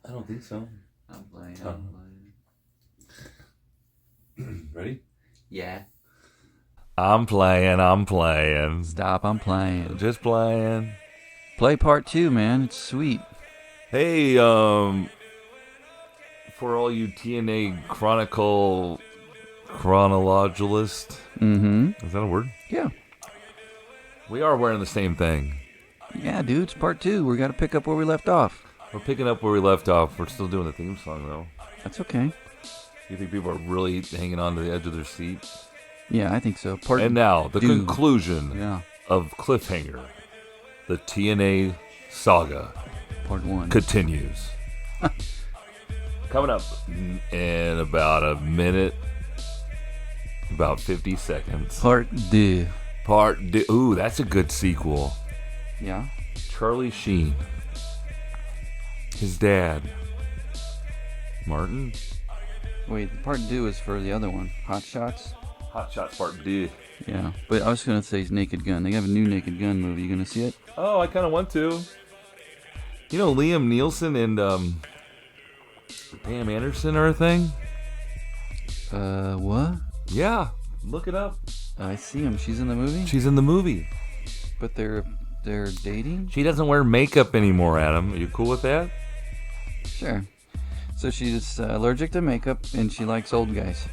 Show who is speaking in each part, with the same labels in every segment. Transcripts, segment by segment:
Speaker 1: I don't think so.
Speaker 2: I'm playing.
Speaker 1: Ready?
Speaker 2: Yeah.
Speaker 1: I'm playing.
Speaker 2: Stop, I'm playing.
Speaker 1: Just playing.
Speaker 2: Play part 2, man. It's sweet.
Speaker 1: Hey, for all you TNA chronologist.
Speaker 2: Mm-hmm.
Speaker 1: Is that a word?
Speaker 2: Yeah.
Speaker 1: We are wearing the same thing.
Speaker 2: Yeah, dude, it's part 2. We got to pick up where we left off.
Speaker 1: We're picking up where we left off. We're still doing the theme song, though.
Speaker 2: That's okay.
Speaker 1: You think people are really hanging on to the edge of their seat?
Speaker 2: Yeah, I think so.
Speaker 1: And now, the
Speaker 2: Deux.
Speaker 1: conclusion of Cliffhanger. The TNA saga.
Speaker 2: Part 1.
Speaker 1: Continues. Coming up in about a minute, about 50 seconds.
Speaker 2: Part 2.
Speaker 1: Part 2. Ooh, that's a good sequel.
Speaker 2: Yeah.
Speaker 1: Charlie Sheen. His dad. Martin?
Speaker 2: Wait, part 2 is for the other one. Hot Shots?
Speaker 1: Hot Shots Part 2.
Speaker 2: Yeah, but I was going to say Naked Gun. They have a new Naked Gun movie. You going to see it?
Speaker 1: Oh, I kind of want to. You know, Liam Neeson and Pam Anderson are a thing?
Speaker 2: What?
Speaker 1: Yeah, look it up.
Speaker 2: I see him. She's in the movie?
Speaker 1: She's in the movie.
Speaker 2: But they're dating?
Speaker 1: She doesn't wear makeup anymore, Adam. Are you cool with that?
Speaker 2: Sure. So she's allergic to makeup and she likes old guys.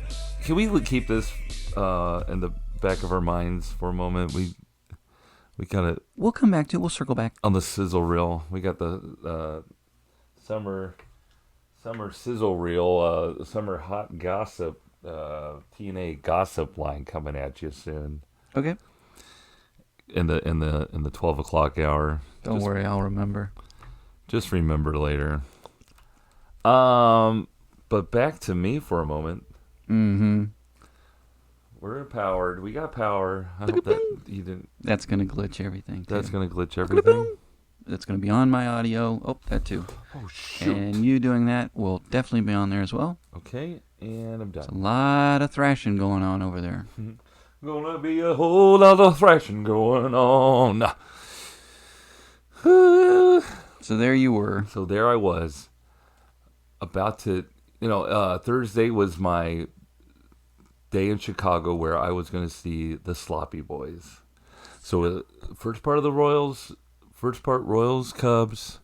Speaker 1: Can we keep this in the back of our minds for a moment? We got it.
Speaker 2: We'll come back to it. We'll circle back.
Speaker 1: On the sizzle reel. We got the summer sizzle reel, summer hot gossip, TNA gossip line coming at you soon.
Speaker 2: Okay.
Speaker 1: In the 12 o'clock hour.
Speaker 2: Don't worry, I'll remember.
Speaker 1: Just remember later. But back to me for a moment.
Speaker 2: Mm-hmm.
Speaker 1: We're powered. We got power. I hope that you didn't.
Speaker 2: That's gonna glitch everything.
Speaker 1: That's gonna glitch everything.
Speaker 2: That's gonna be on my audio. Oh, that too.
Speaker 1: Oh shoot!
Speaker 2: And you doing that will definitely be on there as well.
Speaker 1: Okay, and I'm done.
Speaker 2: There's a lot of thrashing going on over there.
Speaker 1: Gonna be a whole lot of thrashing going on.
Speaker 2: So there you were.
Speaker 1: So there I was. About to, Thursday was my day in Chicago where I was going to see the Sloppy Boys. So first part Royals, Cubs,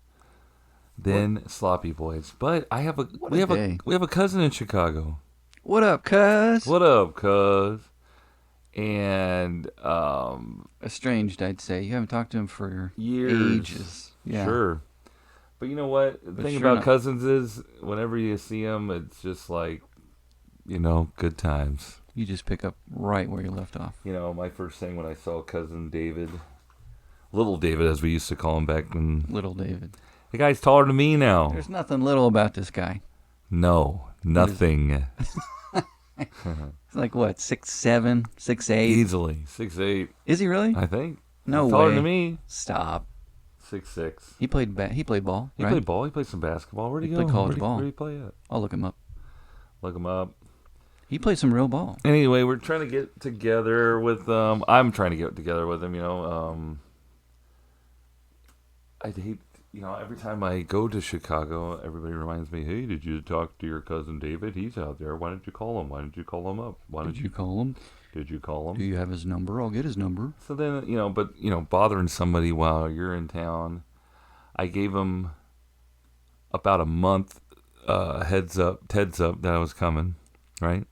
Speaker 1: then Sloppy Boys. But we have a cousin in Chicago.
Speaker 2: What up, cuz?
Speaker 1: What up, cuz? And
Speaker 2: estranged, I'd say. You haven't talked to him for
Speaker 1: years.
Speaker 2: Ages. Yeah.
Speaker 1: Sure. But you know what? The thing about cousins is whenever you see them, it's just like, good times.
Speaker 2: You just pick up right where you left off.
Speaker 1: My first thing when I saw cousin David, Little David as we used to call him back when.
Speaker 2: Little David.
Speaker 1: The guy's taller than me now.
Speaker 2: There's nothing little about this guy.
Speaker 1: No, nothing.
Speaker 2: He's like what, 6'7", 6'8"?
Speaker 1: Easily 6'8".
Speaker 2: Is he really?
Speaker 1: I think.
Speaker 2: No
Speaker 1: He's
Speaker 2: way.
Speaker 1: taller than me.
Speaker 2: Stop.
Speaker 1: 6'6".
Speaker 2: He played ball.
Speaker 1: He played ball. He played some basketball. Where'd he go?
Speaker 2: Played college ball.
Speaker 1: Where'd he play at?
Speaker 2: I'll look him up.
Speaker 1: Look him up.
Speaker 2: He played some real ball.
Speaker 1: Anyway, we're trying to get together with I'm trying to get together with him. I hate. Every time I go to Chicago, everybody reminds me, "Hey, did you talk to your cousin David? He's out there. Why didn't you call him? Why didn't you call him up?
Speaker 2: Did you call him?
Speaker 1: Did you call him?
Speaker 2: Do you have his number? I'll get his number."
Speaker 1: So then, bothering somebody while you're in town, I gave him about a month heads up that I was coming, right?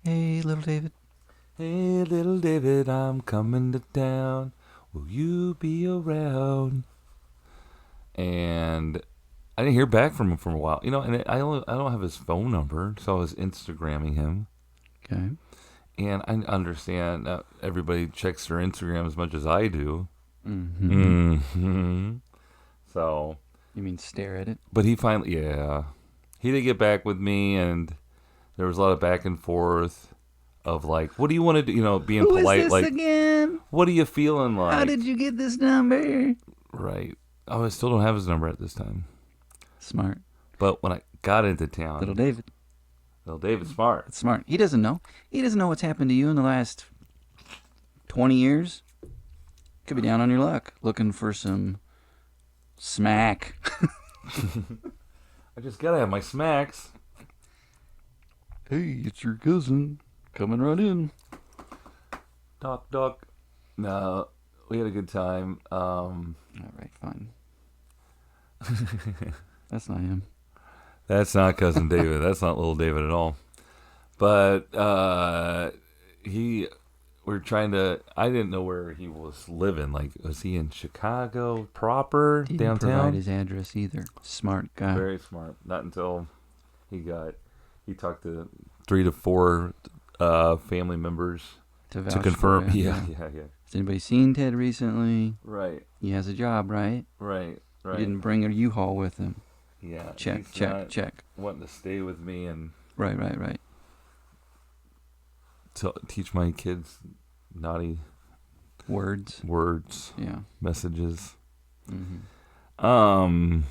Speaker 2: Hey, little David.
Speaker 1: Hey, little David, I'm coming to town. Will you be around? And I didn't hear back from him for a while, and I don't have his phone number, so I was Instagramming him.
Speaker 2: Okay.
Speaker 1: And I understand that everybody checks their Instagram as much as I do.
Speaker 2: Mm-hmm.
Speaker 1: Mm-hmm. So.
Speaker 2: You mean stare at it?
Speaker 1: But he finally, he did get back with me, and there was a lot of back and forth of like, what do you want to do? Being
Speaker 2: Who
Speaker 1: polite,
Speaker 2: is this
Speaker 1: like,
Speaker 2: again?
Speaker 1: What are you feeling like?
Speaker 2: How did you get this number?
Speaker 1: Right. Oh, I still don't have his number at this time.
Speaker 2: Smart.
Speaker 1: But when I got into town,
Speaker 2: Little David's
Speaker 1: smart.
Speaker 2: It's smart. He doesn't know. He doesn't know what's happened to you in the last 20 years. Could be down on your luck, looking for some smack.
Speaker 1: I just gotta have my smacks.
Speaker 2: Hey, it's your cousin. Coming right in.
Speaker 1: Doc, doc. No, we had a good time.
Speaker 2: All right, fine. That's not him.
Speaker 1: That's not cousin David. That's not little David at all. But he, we're trying to. I didn't know where he was living. Like, was he in Chicago proper,
Speaker 2: Didn't provide
Speaker 1: downtown?
Speaker 2: his address either. Smart guy.
Speaker 1: Very smart. Not until he talked to 3 to 4 family members
Speaker 2: To vouch
Speaker 1: to confirm.
Speaker 2: for it,
Speaker 1: Yeah.
Speaker 2: Has anybody seen Ted recently?
Speaker 1: Right.
Speaker 2: He has a job, right?
Speaker 1: Right.
Speaker 2: He didn't bring a U-Haul with him.
Speaker 1: Yeah.
Speaker 2: Check,
Speaker 1: he's
Speaker 2: check,
Speaker 1: not
Speaker 2: check.
Speaker 1: Wanting to stay with me and
Speaker 2: Right.
Speaker 1: teach my kids naughty
Speaker 2: Words. Yeah.
Speaker 1: messages.
Speaker 2: Mm-hmm.
Speaker 1: Um.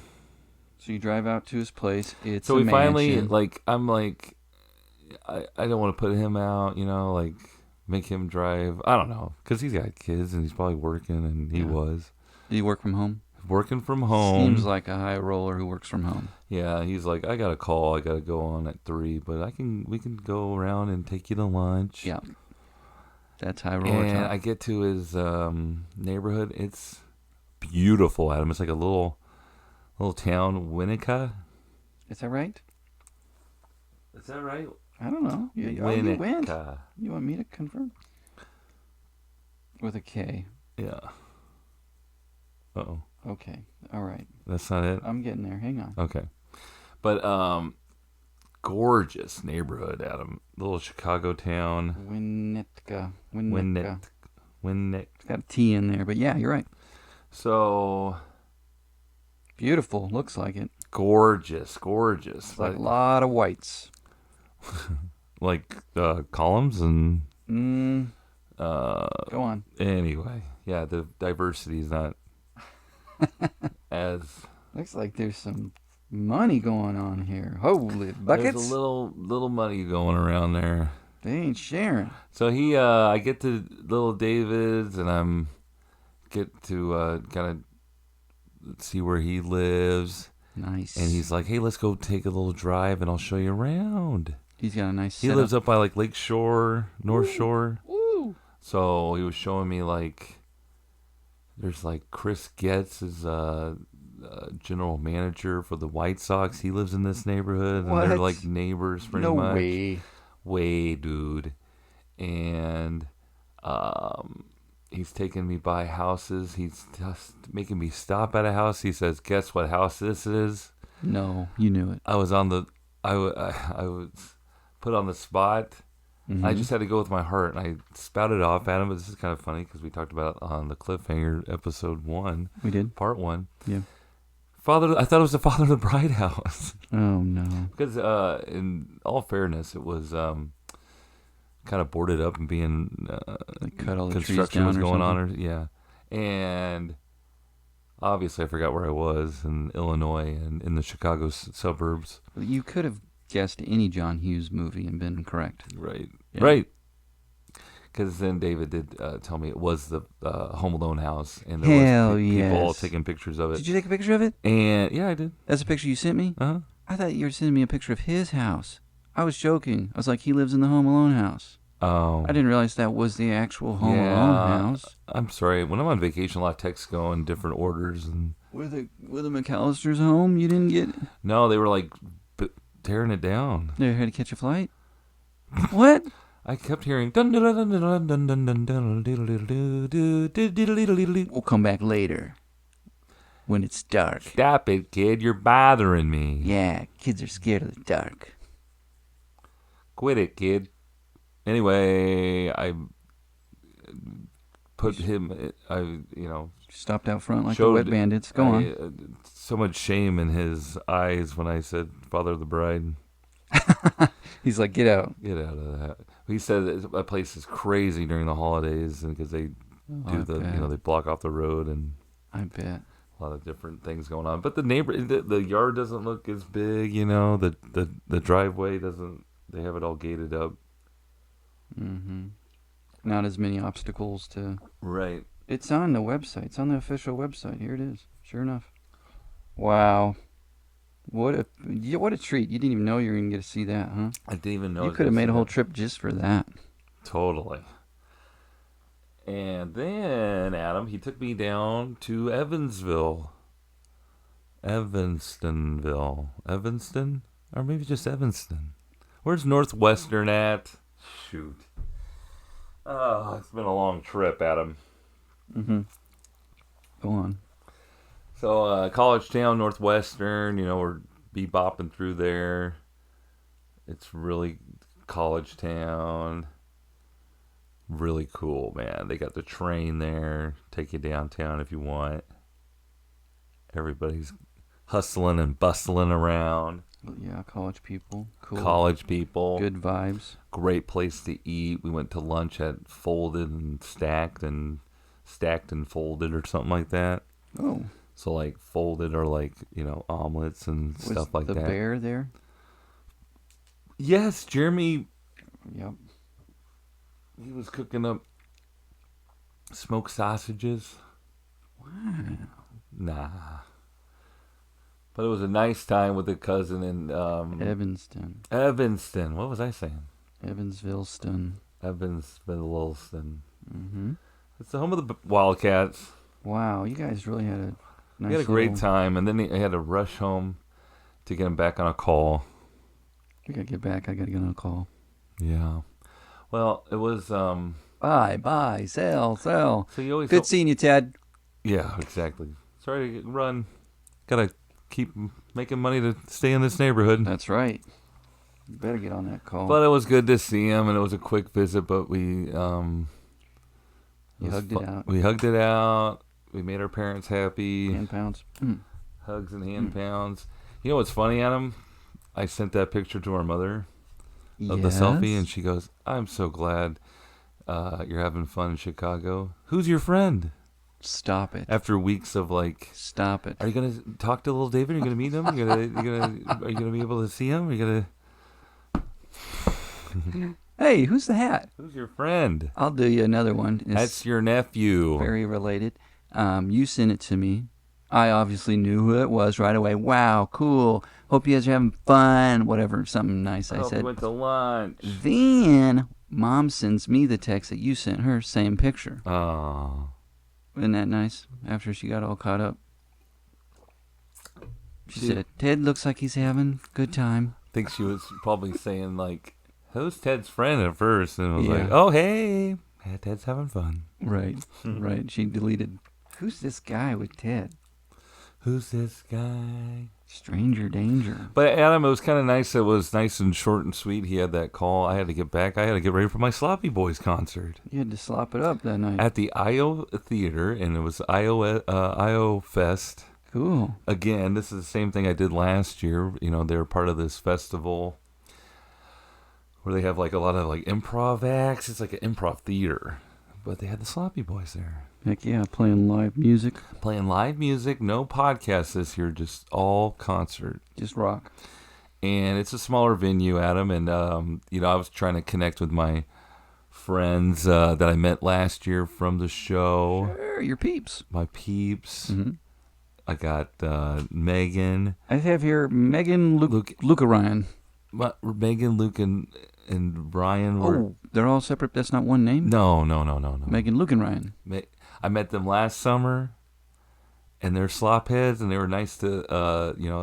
Speaker 2: So you drive out to his place. It's
Speaker 1: So
Speaker 2: a
Speaker 1: we finally
Speaker 2: mansion.
Speaker 1: I'm like, I don't want to put him out. Like make him drive. I don't know because he's got kids and he's probably working and he
Speaker 2: Yeah.
Speaker 1: was
Speaker 2: Did he work from home?
Speaker 1: working from home.
Speaker 2: Seems like a high roller who works from home.
Speaker 1: Yeah, he's like, I got a call. I got to go on at 3, but we can go around and take you to lunch.
Speaker 2: Yeah. That's high roller
Speaker 1: And
Speaker 2: talk.
Speaker 1: I get to his neighborhood. It's beautiful, Adam. It's like a little town, Winnica.
Speaker 2: Is that right?
Speaker 1: Is that right?
Speaker 2: I don't know. You went.
Speaker 1: Winnica.
Speaker 2: You want me to confirm? With a K.
Speaker 1: Yeah. Uh-oh.
Speaker 2: Okay. All right.
Speaker 1: That's not it?
Speaker 2: I'm getting there. Hang on.
Speaker 1: Okay. But gorgeous neighborhood, Adam. Little Chicago town.
Speaker 2: Winnetka.
Speaker 1: Winnet.
Speaker 2: It's got a T in there, but yeah, you're right.
Speaker 1: So
Speaker 2: Beautiful. Looks like it.
Speaker 1: gorgeous.
Speaker 2: It's like a lot of whites.
Speaker 1: Like columns and
Speaker 2: Go on.
Speaker 1: anyway, yeah, the diversity is not as
Speaker 2: Looks like there's some money going on here. Holy buckets.
Speaker 1: there's a little money going around there.
Speaker 2: They ain't sharing.
Speaker 1: So I get to little David's and I'm get to kind of see where he lives.
Speaker 2: Nice.
Speaker 1: And he's like, hey, let's go take a little drive and I'll show you around.
Speaker 2: He's got a nice
Speaker 1: He
Speaker 2: setup.
Speaker 1: lives up by like Lake Shore, North Shore.
Speaker 2: Woo.
Speaker 1: So he was showing me like, there's like Chris Getz is general manager for the White Sox. He lives in this neighborhood, and they're
Speaker 2: What?
Speaker 1: like neighbors pretty
Speaker 2: No
Speaker 1: much.
Speaker 2: way.
Speaker 1: Way, dude. And he's taking me by houses. He's just making me stop at a house. He says, "Guess what house this is?"
Speaker 2: No, you knew it.
Speaker 1: I was was put on the spot.
Speaker 2: Mm-hmm.
Speaker 1: I just had to go with my heart, and I spouted off at him. But this is kind of funny because we talked about it on the Cliffhanger episode 1.
Speaker 2: We did?
Speaker 1: Part 1.
Speaker 2: Yeah.
Speaker 1: I thought it was the Father of the Bride house.
Speaker 2: Oh, no.
Speaker 1: Because in all fairness, it was kind of boarded up and being
Speaker 2: They cut all the trees
Speaker 1: construction
Speaker 2: down
Speaker 1: was
Speaker 2: or
Speaker 1: going on.
Speaker 2: something?
Speaker 1: Yeah. And obviously I forgot where I was in Illinois and in the Chicago suburbs.
Speaker 2: You could have guessed any John Hughes movie and been correct.
Speaker 1: Right.
Speaker 2: Yeah.
Speaker 1: Right. Because then David did tell me it was the Home Alone house, and there
Speaker 2: Hell
Speaker 1: was people all
Speaker 2: yes.
Speaker 1: taking pictures of it.
Speaker 2: Did you take a picture of it?
Speaker 1: And yeah, I did.
Speaker 2: That's a picture you sent me?
Speaker 1: Uh huh.
Speaker 2: I thought you were sending me a picture of his house. I was joking. I was like, he lives in the Home Alone house.
Speaker 1: Oh.
Speaker 2: I didn't realize that was the actual Home Alone house.
Speaker 1: I'm sorry. When I'm on vacation, a lot of texts go in different orders, and
Speaker 2: Were the McAllister's home? You didn't get?
Speaker 1: no, they were like tearing it down.
Speaker 2: They had to catch a flight? What?
Speaker 1: I kept hearing dun dun dun dun dun dun dun dun dun dun.
Speaker 2: We'll come back later. When it's dark.
Speaker 1: Stop it, kid! You're bothering me.
Speaker 2: Yeah, kids are scared of the dark.
Speaker 1: Quit it, kid. Anyway, I put him.
Speaker 2: Stopped out front like the
Speaker 1: showed
Speaker 2: wet bandits. Go on.
Speaker 1: So much shame in his eyes when I said "Father of the Bride."
Speaker 2: He's like, get out.
Speaker 1: Get out of that. He said that place is crazy during the holidays, and because they do they block off the road and
Speaker 2: I bet.
Speaker 1: a lot of different things going on. But the yard doesn't look as big. The driveway doesn't. They have it all gated up.
Speaker 2: Mm-hmm. Not as many obstacles to...
Speaker 1: Right.
Speaker 2: It's on the website. It's on the official website. Here it is. Sure enough. Wow. What a treat! You didn't even know you were gonna get to see that, huh?
Speaker 1: I didn't even know.
Speaker 2: You could have made a whole trip just for that.
Speaker 1: Totally. And then Adam, he took me down to Evanston, or maybe just Evanston. Where's Northwestern at? Shoot. Oh, it's been a long trip, Adam.
Speaker 2: Mm-hmm. Go on.
Speaker 1: So, college town, Northwestern, we're bebopping through there. It's really college town. Really cool, man. They got the train there. Take you downtown if you want. Everybody's hustling and bustling around.
Speaker 2: Yeah, college people. Cool.
Speaker 1: College people.
Speaker 2: Good vibes.
Speaker 1: Great place to eat. We went to lunch at Folded and Stacked and Folded or something like that.
Speaker 2: Oh.
Speaker 1: So like Folded or like, omelets and stuff like
Speaker 2: Was
Speaker 1: that.
Speaker 2: the bear there?
Speaker 1: Yes, Jeremy.
Speaker 2: Yep.
Speaker 1: He was cooking up smoked sausages.
Speaker 2: Wow.
Speaker 1: Nah. But it was a nice time with a cousin in
Speaker 2: Evanston.
Speaker 1: Evanston. What was I saying?
Speaker 2: Evansville-ston.
Speaker 1: Evansville-ston.
Speaker 2: Mm-hmm.
Speaker 1: It's the home of the Wildcats.
Speaker 2: Wow, you guys really had a nice
Speaker 1: We had a great
Speaker 2: little...
Speaker 1: time, and then I had to rush home to get him back on a call.
Speaker 2: We gotta get back. I gotta get on a call.
Speaker 1: Yeah. Well, it was...
Speaker 2: Buy, sell.
Speaker 1: So you always...
Speaker 2: Good seeing you, Ted.
Speaker 1: Yeah, exactly. Sorry to run. Gotta keep making money to stay in this neighborhood.
Speaker 2: That's right. You better get on that call.
Speaker 1: But it was good to see him, and it was a quick visit, but we...
Speaker 2: You hugged it out.
Speaker 1: We hugged it out. We made our parents happy.
Speaker 2: Hand pounds.
Speaker 1: Hugs and hand pounds. You know what's funny, Adam? I sent that picture to our mother of the selfie, and she goes, "I'm so glad you're having fun in Chicago. Who's your friend?"
Speaker 2: Stop it.
Speaker 1: After weeks of like,
Speaker 2: Stop it.
Speaker 1: are you gonna talk to little David? Are you gonna meet him? Are you gonna be able to see him? Are you gonna?
Speaker 2: Hey, who's the hat?
Speaker 1: Who's your friend?
Speaker 2: I'll do you another one. It's
Speaker 1: That's your nephew.
Speaker 2: very related. You sent it to me. I obviously knew who it was right away. Wow, cool. Hope you guys are having fun. Whatever, something nice I
Speaker 1: Oh, we
Speaker 2: said.
Speaker 1: went to lunch.
Speaker 2: Then Mom sends me the text that you sent her, same picture.
Speaker 1: Oh.
Speaker 2: Isn't that nice? After she got all caught up. She
Speaker 1: Dude.
Speaker 2: said, Ted looks like he's having a good time.
Speaker 1: I think she was probably saying like, "Who's Ted's friend?" at first, and it was
Speaker 2: Yeah.
Speaker 1: like, "Oh, hey, Ted's having fun."
Speaker 2: Right, right. She deleted, who's this guy with Ted?
Speaker 1: Who's this guy?
Speaker 2: Stranger danger.
Speaker 1: But Adam, it was kind of nice. It was nice and short and sweet. He had that call. I had to get back. I had to get ready for my Sloppy Boys concert
Speaker 2: You had to slop it up that night.
Speaker 1: at the IO Theater, and it was IO Fest.
Speaker 2: Cool.
Speaker 1: Again, this is the same thing I did last year. They're part of this festival where they have like a lot of like improv acts. It's like an improv theater, but they had the Sloppy Boys there.
Speaker 2: Heck yeah, playing live music.
Speaker 1: Playing live music, no podcasts this year, just all concert.
Speaker 2: Just rock.
Speaker 1: And it's a smaller venue, Adam. And, I was trying to connect with my friends that I met last year from the show.
Speaker 2: Sure, your peeps.
Speaker 1: My peeps.
Speaker 2: Mm-hmm.
Speaker 1: I got Megan.
Speaker 2: I have here Megan, Luca Ryan.
Speaker 1: Megan, Luke, and Brian were...
Speaker 2: Oh, they're all separate? That's not one name?
Speaker 1: No.
Speaker 2: Megan, Luke, and Ryan.
Speaker 1: I met them last summer, and they're slopheads, and they were nice to,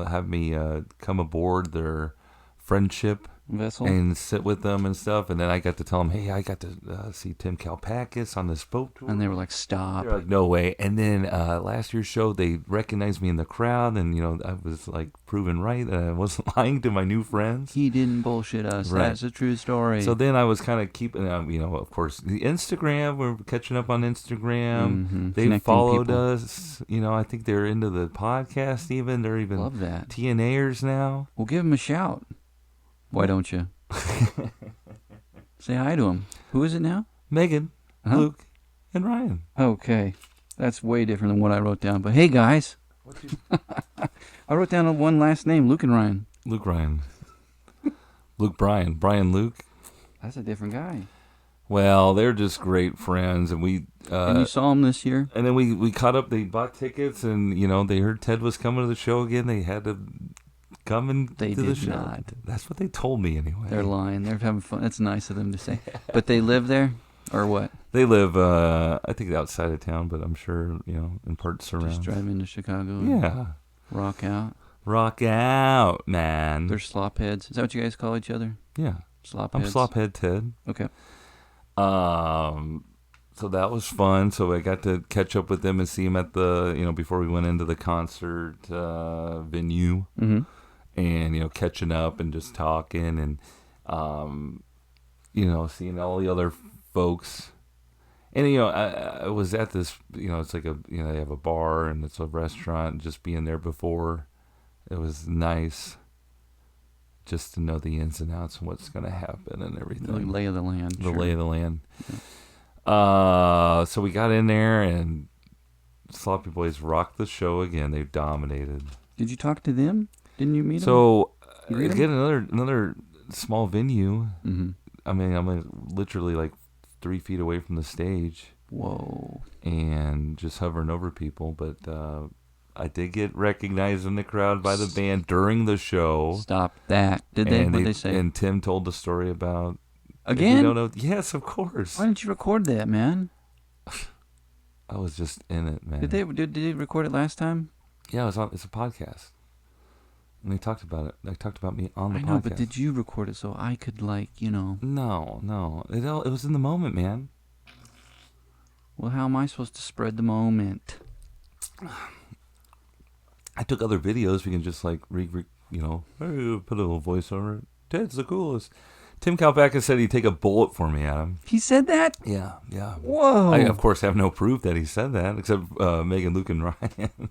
Speaker 1: have me come aboard their friendship
Speaker 2: Vessel.
Speaker 1: and sit with them and stuff. And then I got to tell them, hey, I got to see Tim Kalpakis on this boat tour.
Speaker 2: And they were like, stop.
Speaker 1: They're like, no way. And then last year's show, they recognized me in the crowd, and I was like proven right that I wasn't lying to my new friends.
Speaker 2: He didn't bullshit us.
Speaker 1: Right.
Speaker 2: That's a true story.
Speaker 1: So then I was kind of keeping, of course, the Instagram. We're catching up on Instagram.
Speaker 2: Mm-hmm.
Speaker 1: They
Speaker 2: Connecting
Speaker 1: followed
Speaker 2: people.
Speaker 1: us. I think they're into the podcast even. They're even
Speaker 2: Love that.
Speaker 1: TNAers now.
Speaker 2: Well, give him a shout. Why don't you? Say hi to him. Who is it now?
Speaker 1: Megan,
Speaker 2: Huh?
Speaker 1: Luke, and Ryan.
Speaker 2: Okay. That's way different than what I wrote down. But hey, guys. I wrote down one last name, Luke and Ryan.
Speaker 1: Luke Ryan. Luke Brian. Brian Luke.
Speaker 2: That's a different guy.
Speaker 1: Well, they're just great friends, and we...
Speaker 2: And you saw him this year?
Speaker 1: And then we caught up. They bought tickets, and they heard Ted was coming to the show again. They had to coming
Speaker 2: They
Speaker 1: to the
Speaker 2: did
Speaker 1: show.
Speaker 2: not.
Speaker 1: That's what they told me anyway.
Speaker 2: They're lying. They're having fun. That's nice of them to say. But they live there, or what?
Speaker 1: They live, I think, outside of town, but I'm sure, in parts around.
Speaker 2: Just drive into Chicago and
Speaker 1: Yeah.
Speaker 2: rock out.
Speaker 1: Rock out, man.
Speaker 2: They're slopheads. Is that what you guys call each other?
Speaker 1: Yeah.
Speaker 2: Slopheads?
Speaker 1: I'm Slophead Ted.
Speaker 2: Okay.
Speaker 1: So that was fun. So I got to catch up with them and see them at the, before we went into the concert venue.
Speaker 2: Mm-hmm.
Speaker 1: And, catching up and just talking and, seeing all the other folks. And, I was at this, it's like they have a bar and it's a restaurant, and just being there before, it was nice just to know the ins and outs and what's going to happen and everything.
Speaker 2: The lay of the land.
Speaker 1: The lay of the land. Yeah. So we got in there and Sloppy Boys rocked the show again. They dominated.
Speaker 2: Did you talk to them? Didn't you meet them?
Speaker 1: So, again, another small venue.
Speaker 2: Mm-hmm.
Speaker 1: I mean, I'm literally like 3 feet away from the stage.
Speaker 2: Whoa.
Speaker 1: And just hovering over people. But I did get recognized in the crowd by the band during the show.
Speaker 2: Stop that. Did they? What did they say?
Speaker 1: And Tim told the story about...
Speaker 2: Again?
Speaker 1: You don't know? Yes, of course.
Speaker 2: Why didn't you record that, man?
Speaker 1: I was just in it, man.
Speaker 2: Did they record it last time?
Speaker 1: Yeah, it's a podcast. And they talked about it. They talked about me on the podcast.
Speaker 2: I know, but did you record it so I could,
Speaker 1: No. It was in the moment, man.
Speaker 2: Well, how am I supposed to spread the moment?
Speaker 1: I took other videos. We can just, put a little voice over it. Ted's the coolest. Tim Kalpaka said he'd take a bullet for me, Adam.
Speaker 2: He said that?
Speaker 1: Yeah.
Speaker 2: Whoa.
Speaker 1: I, of course, have no proof that he said that, except Megan, Luke, and Ryan.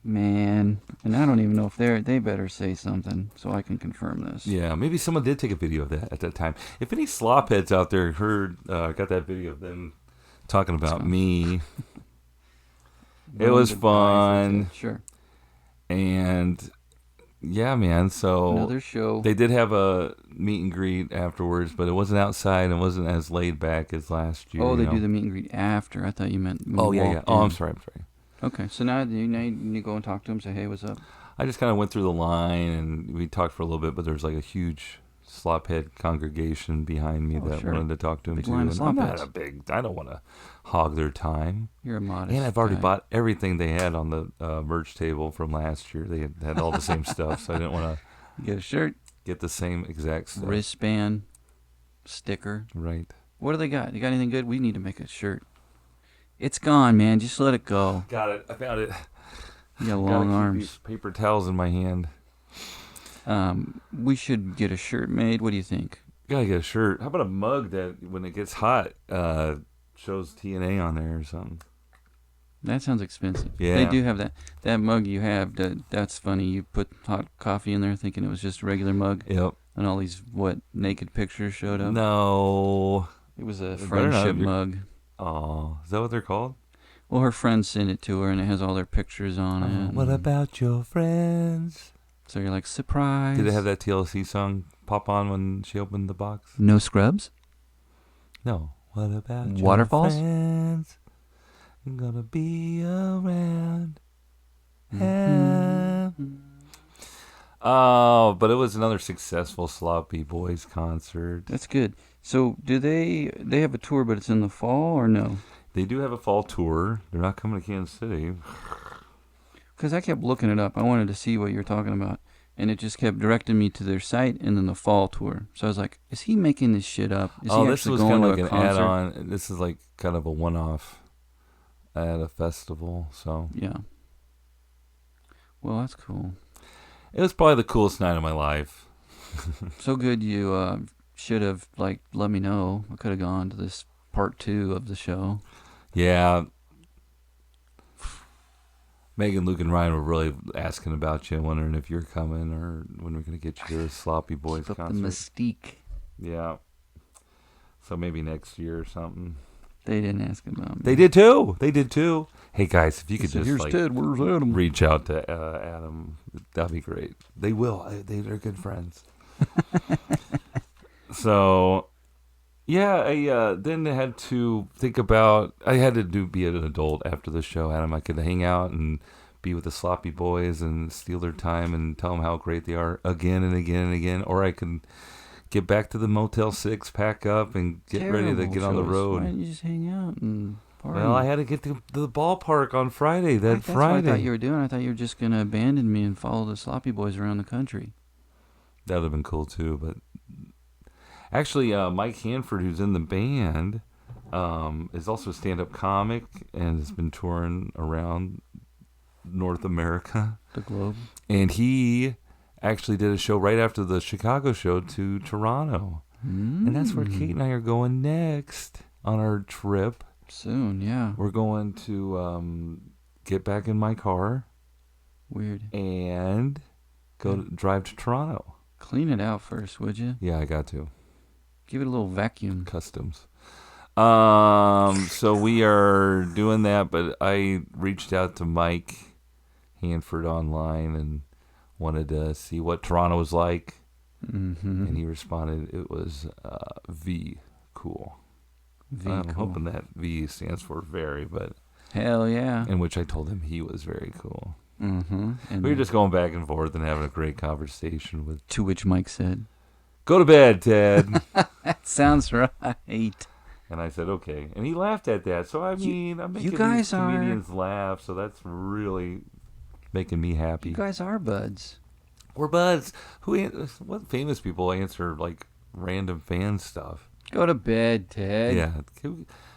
Speaker 2: Man, and I don't even know if they better say something so I can confirm this.
Speaker 1: Yeah, maybe someone did take a video of that at that time. If any slopheads out there got that video of them talking about me, it was fun.
Speaker 2: Sure.
Speaker 1: And yeah, man, so
Speaker 2: another show.
Speaker 1: They did have a meet and greet afterwards, but it wasn't outside and it wasn't as laid back as last year.
Speaker 2: Oh, they do the meet and greet after. I thought you meant
Speaker 1: yeah. Oh, I'm sorry.
Speaker 2: Okay, so now you go and talk to him, say, hey, what's up?
Speaker 1: I just kind of went through the line, and we talked for a little bit, but there's like a huge slophead congregation behind me that wanted to talk to him, too. And I'm not I don't want to hog their time.
Speaker 2: You're a modest
Speaker 1: And I've already
Speaker 2: guy.
Speaker 1: bought everything they had on the merch table from last year. They had all the same stuff, so I didn't want to
Speaker 2: get a shirt,
Speaker 1: get the same exact stuff.
Speaker 2: Wristband, sticker.
Speaker 1: Right.
Speaker 2: What do they got? You got anything good? We need to make a shirt. It's gone, man. Just let it go.
Speaker 1: Got it. I found it.
Speaker 2: You got long arms.
Speaker 1: These paper towels in my hand.
Speaker 2: We should get a shirt made. What do you think?
Speaker 1: Gotta get a shirt. How about a mug that, when it gets hot, shows TNA on there or something?
Speaker 2: That sounds expensive.
Speaker 1: Yeah.
Speaker 2: They do have that. That mug you have, that's funny. You put hot coffee in there thinking it was just a regular mug.
Speaker 1: Yep.
Speaker 2: And all these, naked pictures showed up?
Speaker 1: No.
Speaker 2: It was a friendship mug.
Speaker 1: Oh, is that what they're called?
Speaker 2: Well, her friend sent it to her, and it has all their pictures on it.
Speaker 1: What about your friends?
Speaker 2: So you're like, surprise.
Speaker 1: Did it have that TLC song pop on when she opened the box?
Speaker 2: No scrubs?
Speaker 1: No. What about
Speaker 2: Waterfalls?
Speaker 1: your friends? I'm gonna be around. Oh, but it was another successful Sloppy Boys concert.
Speaker 2: That's good. So do they have a tour, but it's in the fall or no?
Speaker 1: They do have a fall tour. They're not coming to Kansas City.
Speaker 2: Because I kept looking it up. I wanted to see what you're talking about. And it just kept directing me to their site and then the fall tour. So I was like, is he making this shit up? Is he
Speaker 1: this was
Speaker 2: going
Speaker 1: kind of
Speaker 2: to
Speaker 1: like
Speaker 2: a
Speaker 1: an
Speaker 2: concert?
Speaker 1: add-on. This is like kind of a one-off at a festival. So
Speaker 2: yeah. Well, that's cool.
Speaker 1: It was probably the coolest night of my life.
Speaker 2: So good you should have let me know. I could have gone to this part 2 of the show.
Speaker 1: Yeah. Megan, Luke, and Ryan were really asking about you, wondering if you're coming or when we're going to get you to a Sloppy Boys
Speaker 2: Keep up
Speaker 1: concert.
Speaker 2: the mystique.
Speaker 1: Yeah. So maybe next year or something.
Speaker 2: They didn't ask about me.
Speaker 1: They did too. Hey guys, if you could just
Speaker 2: here's Ted, where's Adam?
Speaker 1: reach out to Adam, that'd be great. They will. They're good friends. So, yeah, I then had to think about. I had to be an adult after the show, Adam. I could hang out and be with the sloppy boys and steal their time and tell them how great they are again and again and again, or I can get back to the Motel 6, pack up, and get ready to
Speaker 2: Terrible
Speaker 1: get on the
Speaker 2: choice.
Speaker 1: road.
Speaker 2: Why didn't you just hang out and party?
Speaker 1: Well, I had to get to the ballpark on Friday.
Speaker 2: That's what I thought you were doing. I thought you were just going to abandon me and follow the sloppy boys around the country.
Speaker 1: That would have been cool, too. But actually, Mike Hanford, who's in the band, is also a stand-up comic and has been touring around North America.
Speaker 2: The globe.
Speaker 1: And he actually did a show right after the Chicago show to Toronto. And that's where Kate and I are going next on our trip.
Speaker 2: Soon, yeah.
Speaker 1: We're going to get back in my car.
Speaker 2: Weird.
Speaker 1: And drive to Toronto.
Speaker 2: Clean it out first, would you?
Speaker 1: Yeah, I got to.
Speaker 2: Give it a little vacuum.
Speaker 1: Customs. So we are doing that, but I reached out to Mike Hanford online and wanted to see what Toronto was like.
Speaker 2: Mm-hmm.
Speaker 1: And he responded, it was V cool. I'm
Speaker 2: cool.
Speaker 1: hoping that V stands for very, but
Speaker 2: hell yeah.
Speaker 1: in which I told him he was very cool.
Speaker 2: Mm-hmm. And
Speaker 1: we were just going back and forth and having a great conversation with.
Speaker 2: To which Mike said,
Speaker 1: "Go to bed, Ted."
Speaker 2: That sounds right.
Speaker 1: And I said, "Okay." And he laughed at that. So I mean, I'm making
Speaker 2: you guys
Speaker 1: these comedians laugh. So that's really making me happy.
Speaker 2: You guys are buds.
Speaker 1: We're buds. What famous people answer like random fan stuff?
Speaker 2: Go to bed, Ted.
Speaker 1: Yeah.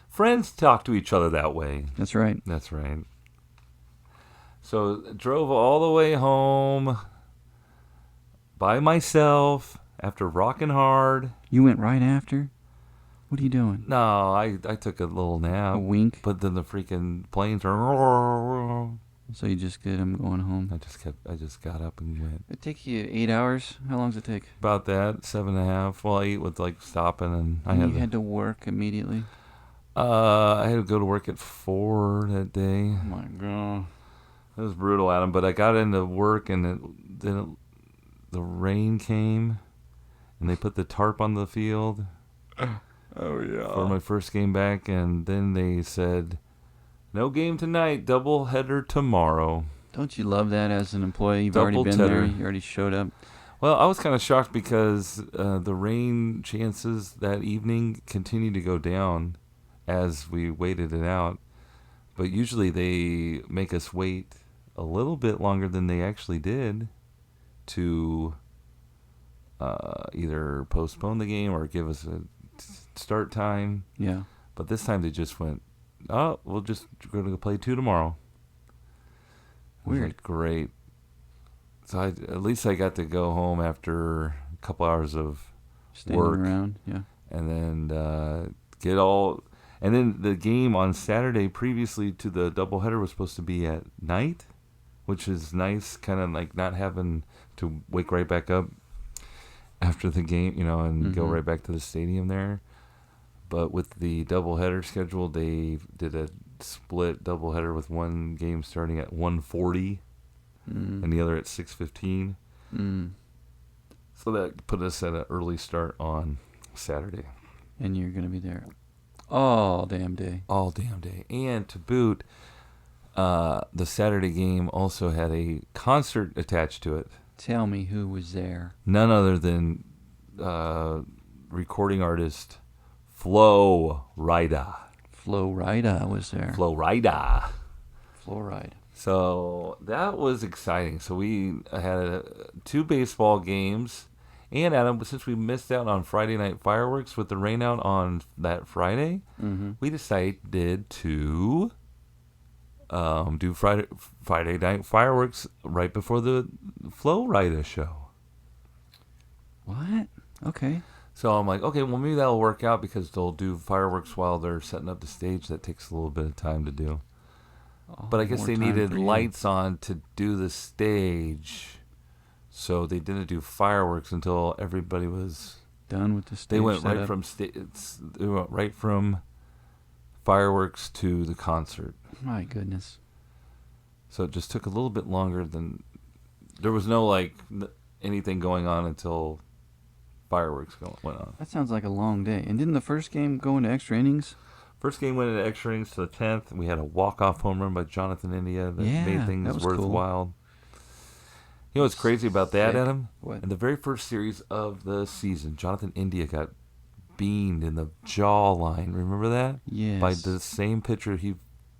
Speaker 1: Friends talk to each other that way.
Speaker 2: That's right.
Speaker 1: That's right. So drove all the way home by myself after rocking hard.
Speaker 2: You went right after? What are you doing?
Speaker 1: No, I took a little nap.
Speaker 2: A wink?
Speaker 1: But then the freaking planes are.
Speaker 2: So you just get them going home?
Speaker 1: I just got up and went.
Speaker 2: It take you 8 hours? How long does it take?
Speaker 1: About that, 7.5. Well, I ate with like stopping and
Speaker 2: you had to work immediately?
Speaker 1: I had to go to work at 4 that day.
Speaker 2: Oh my God.
Speaker 1: It was brutal, Adam. But I got into work and then the rain came and they put the tarp on the field.
Speaker 2: Oh yeah.
Speaker 1: For my first game back, and then they said, "No game tonight, double header tomorrow."
Speaker 2: Don't you love that as an employee? You've
Speaker 1: Double
Speaker 2: already been
Speaker 1: tedder.
Speaker 2: there. You already showed up.
Speaker 1: Well, I was kind of shocked because the rain chances that evening continued to go down as we waited it out. But usually they make us wait a little bit longer than they actually did to either postpone the game or give us a start time.
Speaker 2: Yeah.
Speaker 1: But this time they just went, "Oh, we're going to play 2 tomorrow."
Speaker 2: Weird.
Speaker 1: Like, great. So at least I got to go home after a couple hours of
Speaker 2: Standing
Speaker 1: work.
Speaker 2: around, yeah.
Speaker 1: And then and then the game on Saturday previously to the doubleheader was supposed to be at night, which is nice, kind of like not having to wake right back up after the game, and go right back to the stadium there. But with the doubleheader schedule, they did a split doubleheader with one game starting at 1:40 and the other at 6:15. So that put us at an early start on Saturday.
Speaker 2: And you're going to be there all damn day.
Speaker 1: All damn day. And to boot, the Saturday game also had a concert attached to it.
Speaker 2: Tell me who was there.
Speaker 1: None other than recording artist Flo Rida.
Speaker 2: Flo Rida was there.
Speaker 1: Flo Rida.
Speaker 2: Fluoride.
Speaker 1: So that was exciting. So we had 2 baseball games. And Adam, since we missed out on Friday night fireworks with the rain out on that Friday, we decided to do Friday night fireworks right before the Flo Rida show.
Speaker 2: What? Okay.
Speaker 1: So I'm like, okay, well, maybe that'll work out because they'll do fireworks while they're setting up the stage. That takes a little bit of time to do. But I guess they needed lights on to do the stage. So they didn't do fireworks until everybody was
Speaker 2: done with the stage.
Speaker 1: They went right from fireworks to the concert.
Speaker 2: My goodness.
Speaker 1: So it just took a little bit longer than there was no anything going on until fireworks went on.
Speaker 2: That sounds like a long day. And didn't the first game go into extra innings?
Speaker 1: First game went into extra innings to the 10th. We had a walk-off home run by Jonathan India that
Speaker 2: Yeah,
Speaker 1: made
Speaker 2: that
Speaker 1: things
Speaker 2: was cool.
Speaker 1: worthwhile. You know what's crazy about that,
Speaker 2: Sick.
Speaker 1: Adam?
Speaker 2: What?
Speaker 1: In the very first series of the season, Jonathan India got beamed in the jawline. Remember that?
Speaker 2: Yes.
Speaker 1: By the same pitcher he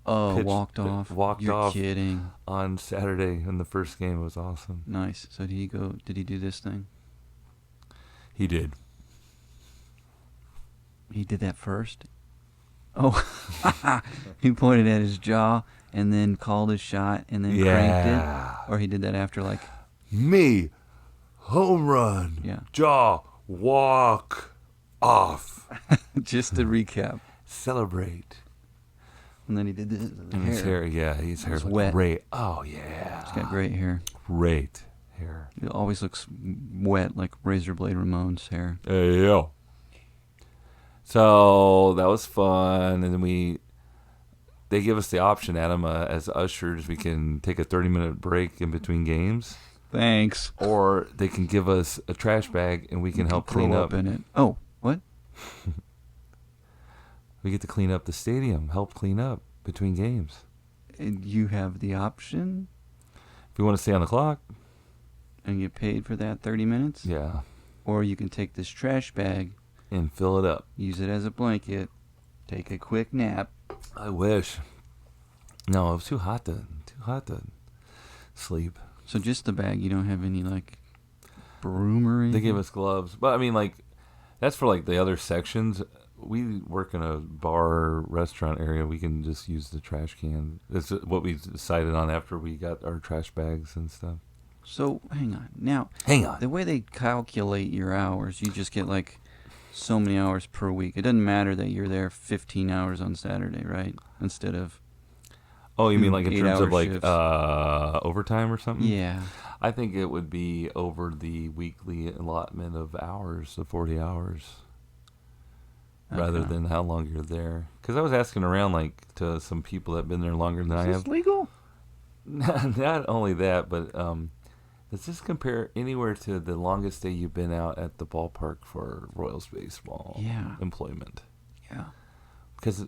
Speaker 1: pitched,
Speaker 2: walked off.
Speaker 1: walked
Speaker 2: You're
Speaker 1: off
Speaker 2: kidding.
Speaker 1: on Saturday in the first game. It was awesome.
Speaker 2: Nice. So did he go? Did he do this thing?
Speaker 1: He did.
Speaker 2: He did that first. Oh, he pointed at his jaw and then called his shot and then cranked it, or he did that after like.
Speaker 1: Me, home run.
Speaker 2: Yeah.
Speaker 1: Jaw, walk off.
Speaker 2: Just to recap.
Speaker 1: Celebrate.
Speaker 2: And then he did this.
Speaker 1: And his hair, yeah, his hair
Speaker 2: was
Speaker 1: was
Speaker 2: wet.
Speaker 1: great. Oh, yeah.
Speaker 2: He's got great hair.
Speaker 1: Great hair.
Speaker 2: It always looks wet, like Razor Blade Ramon's hair.
Speaker 1: Hey, yo. So that was fun. And then they give us the option, Adam, as ushers, we can take a 30-minute break in between games.
Speaker 2: Thanks.
Speaker 1: Or they can give us a trash bag and we can help clean
Speaker 2: Throw
Speaker 1: up.
Speaker 2: in it. Oh, what?
Speaker 1: We get to clean up the stadium, help clean up between games.
Speaker 2: And you have the option
Speaker 1: If we want to stay on the clock,
Speaker 2: and get paid for that 30 minutes.
Speaker 1: yeah,
Speaker 2: Or you can take this trash bag,
Speaker 1: and fill it up.
Speaker 2: use it as a blanket, take a quick nap.
Speaker 1: I wish. No, it was too hot to sleep.
Speaker 2: So just the bag. You don't have any like broom or anything?
Speaker 1: They gave us gloves, but I mean, like, that's for like the other sections. We work in a bar restaurant area. We can just use the trash can. That's what we decided on after we got our trash bags and stuff.
Speaker 2: So hang on. Now,
Speaker 1: Hang on.
Speaker 2: the way they calculate your hours, you just get like so many hours per week. It doesn't matter that you're there 15 hours on Saturday, right? Instead of
Speaker 1: Oh, you mean like in terms
Speaker 2: 8-hour
Speaker 1: of like
Speaker 2: shifts.
Speaker 1: overtime or something?
Speaker 2: yeah.
Speaker 1: I think it would be over the weekly allotment of hours, the 40 hours, rather
Speaker 2: Okay.
Speaker 1: than how long you're there. Because I was asking around, like, to some people that have been there longer than I
Speaker 2: Is
Speaker 1: have.
Speaker 2: this legal?
Speaker 1: Not only that, but does this compare anywhere to the longest day you've been out at the ballpark for Royals baseball
Speaker 2: Yeah.
Speaker 1: employment?
Speaker 2: Yeah.
Speaker 1: Because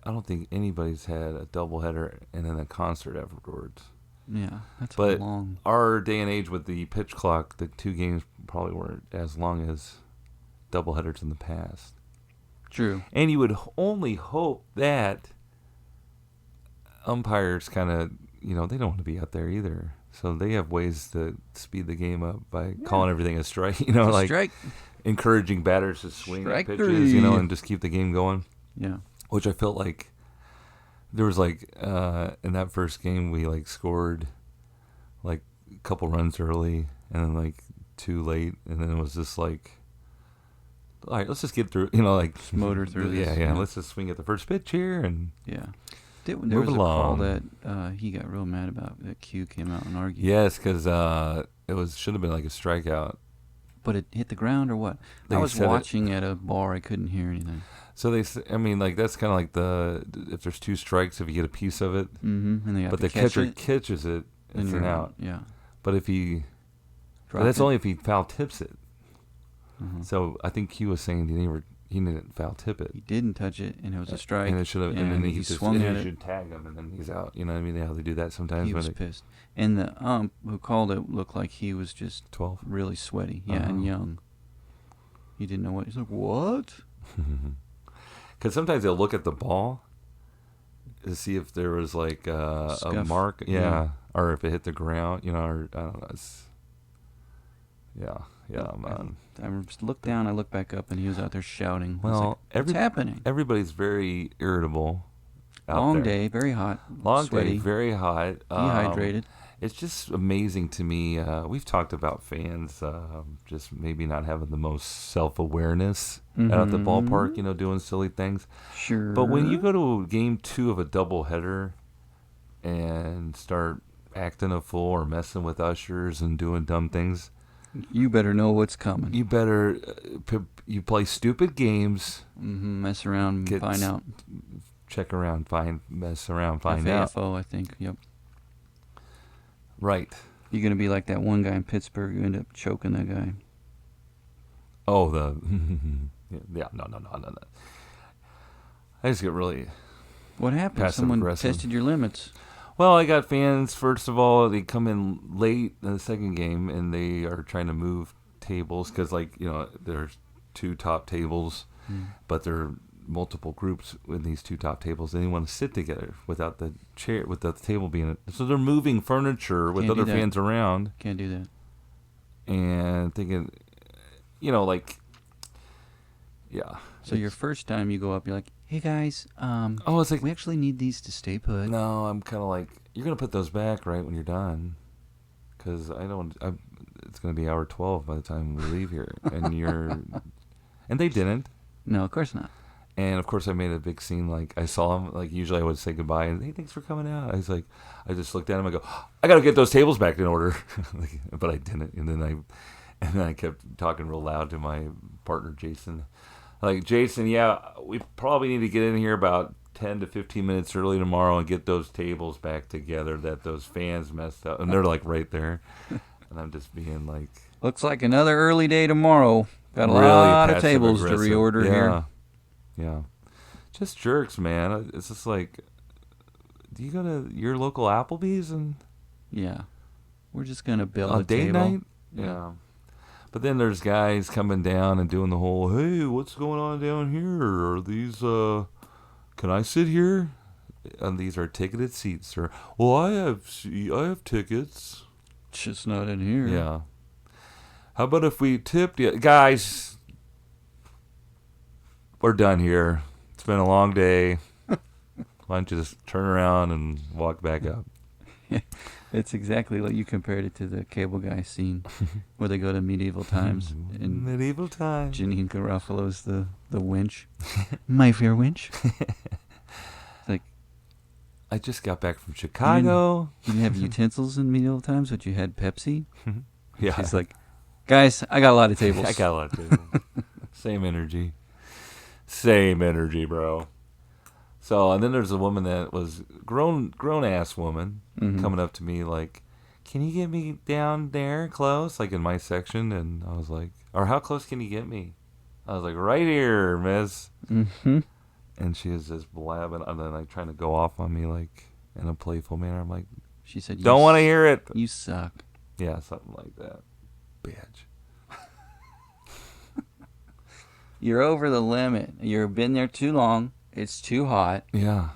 Speaker 1: I don't think anybody's had a doubleheader and then a concert afterwards.
Speaker 2: Yeah. That's
Speaker 1: But
Speaker 2: long.
Speaker 1: our day and age with the pitch clock, the two games probably weren't as long as doubleheaders in the past.
Speaker 2: True.
Speaker 1: And you would only hope that umpires kind of, they don't want to be out there either. So they have ways to speed the game up by calling everything a strike,
Speaker 2: It's a
Speaker 1: like
Speaker 2: strike.
Speaker 1: encouraging batters to swing at
Speaker 2: Strike
Speaker 1: pitches,
Speaker 2: three.
Speaker 1: and just keep the game going.
Speaker 2: Yeah.
Speaker 1: Which I felt like there was in that first game we scored a couple runs early and then too late, and then it was just all right, let's just get through,
Speaker 2: Just motor through this.
Speaker 1: yeah, let's just swing at the first pitch here and
Speaker 2: Yeah. There
Speaker 1: move
Speaker 2: was a call
Speaker 1: along.
Speaker 2: that he got real mad about. That Q came out and argued.
Speaker 1: Yes, because should have been like a strikeout.
Speaker 2: But it hit the ground or what?
Speaker 1: They
Speaker 2: I was
Speaker 1: said it-
Speaker 2: watching at a bar. I couldn't hear anything.
Speaker 1: So that's kind of like if there's two strikes, if you get a piece of it,
Speaker 2: Mm-hmm. And they have
Speaker 1: but
Speaker 2: to
Speaker 1: the
Speaker 2: catch
Speaker 1: catcher
Speaker 2: it,
Speaker 1: catches it,
Speaker 2: then
Speaker 1: it's
Speaker 2: you're
Speaker 1: an out.
Speaker 2: Yeah.
Speaker 1: But if he, but
Speaker 2: Drop
Speaker 1: that's
Speaker 2: it.
Speaker 1: only if he foul tips it.
Speaker 2: Mhm.
Speaker 1: So I think Q was saying he didn't foul tip it.
Speaker 2: He didn't touch it, and it was a strike.
Speaker 1: And it should have, and then he just
Speaker 2: swung
Speaker 1: and
Speaker 2: at
Speaker 1: you
Speaker 2: it.
Speaker 1: should tag him, and then he's out. You know what I mean? How they do that sometimes
Speaker 2: He
Speaker 1: when
Speaker 2: was
Speaker 1: they
Speaker 2: pissed. And the ump who called it looked like he was just
Speaker 1: 12.
Speaker 2: really sweaty. Yeah, and
Speaker 1: Uh-huh.
Speaker 2: young. He didn't know what. He's like, what?
Speaker 1: Because sometimes they'll look at the ball to see if there was a
Speaker 2: Scuff.
Speaker 1: mark,
Speaker 2: Yeah.
Speaker 1: or if it hit the ground, or I don't know. Man.
Speaker 2: I just looked down, I looked back up, and he was out there shouting. I was
Speaker 1: Well,
Speaker 2: like, what's happening?
Speaker 1: Everybody's very irritable. Out
Speaker 2: Long
Speaker 1: there.
Speaker 2: day, very hot,
Speaker 1: Long
Speaker 2: sweaty,
Speaker 1: day, very hot,
Speaker 2: dehydrated.
Speaker 1: It's just amazing to me. We've talked about fans just maybe not having the most self-awareness out at the ballpark, doing silly things.
Speaker 2: Sure.
Speaker 1: But when you go to game 2 of a doubleheader and start acting a fool or messing with ushers and doing dumb things,
Speaker 2: you better know what's coming.
Speaker 1: you better you play stupid games,
Speaker 2: Mess around and
Speaker 1: Get
Speaker 2: find out.
Speaker 1: check around, mess around, find out.
Speaker 2: FAFO, I think. Yep.
Speaker 1: Right.
Speaker 2: You're going to be like that one guy in Pittsburgh who ended up choking that guy.
Speaker 1: Oh, no. I just get really
Speaker 2: What happened?
Speaker 1: passive
Speaker 2: Someone
Speaker 1: aggressive.
Speaker 2: tested your limits.
Speaker 1: Well, I got fans. First of all, they come in late in the second game, and they are trying to move tables because, like, there's two top tables, but there are multiple groups in these two top tables, and they want to sit together without the chair, without the table being. So they're moving furniture with
Speaker 2: Can't do
Speaker 1: other
Speaker 2: that.
Speaker 1: fans around,
Speaker 2: Can't do that.
Speaker 1: and thinking, like, yeah.
Speaker 2: So your first time you go up, you're like, "Hey guys,
Speaker 1: Oh, it's like,
Speaker 2: we actually need these to stay put."
Speaker 1: no, I'm kind of like, you're gonna put those back right when you're done, because it's gonna be hour 12 by the time we leave here, and and they didn't,
Speaker 2: No, of course not.
Speaker 1: and of course I made a big scene. Like, I saw him, like, usually I would say goodbye and, hey, thanks for coming out. I just looked at him, I go, I gotta get those tables back in order, but I didn't, and then I kept talking real loud to my partner Jason. Like, Jason, yeah, we probably need to get in here about 10 to 15 minutes early tomorrow and get those tables back together that those fans messed up. And they're, like, right there. And I'm just being, like...
Speaker 2: Looks like another early day tomorrow. Got a
Speaker 1: really
Speaker 2: lot of tables to
Speaker 1: passive-aggressive.
Speaker 2: reorder here.
Speaker 1: Yeah. Just jerks, man. It's just like, do you go to your local Applebee's and
Speaker 2: Yeah. We're just going to build
Speaker 1: on
Speaker 2: a
Speaker 1: date
Speaker 2: table.
Speaker 1: night? Yeah. But then there's guys coming down and doing the whole, hey, what's going on down here? Are these, can I sit here? And these are ticketed seats, sir. Well, I have tickets.
Speaker 2: Just not in here.
Speaker 1: Yeah. How about if we tipped you? Guys, we're done here. It's been a long day. Why don't you just turn around and walk back up?
Speaker 2: It's exactly like you compared it to the Cable Guy scene where they go to medieval times and
Speaker 1: Medieval times.
Speaker 2: Janine Garofalo's the winch. My fair winch. It's like,
Speaker 1: I just got back from Chicago.
Speaker 2: you didn't have utensils in medieval times, but you had Pepsi.
Speaker 1: Yeah.
Speaker 2: She's like, guys, I got a lot of tables.
Speaker 1: I got a lot of tables. Same energy, bro. So, and then there's a woman that was grown ass woman coming up to me like, can you get me down there close, like in my section? And I was like, or how close can you get me? I was like, right here, miss.
Speaker 2: Mm-hmm.
Speaker 1: And she was just blabbing and then like trying to go off on me like in a playful manner. I'm like,
Speaker 2: She said,
Speaker 1: don't want to hear it.
Speaker 2: You suck.
Speaker 1: Yeah, something like that. Bitch.
Speaker 2: You're over the limit. You've been there too long. It's too hot.
Speaker 1: Yeah.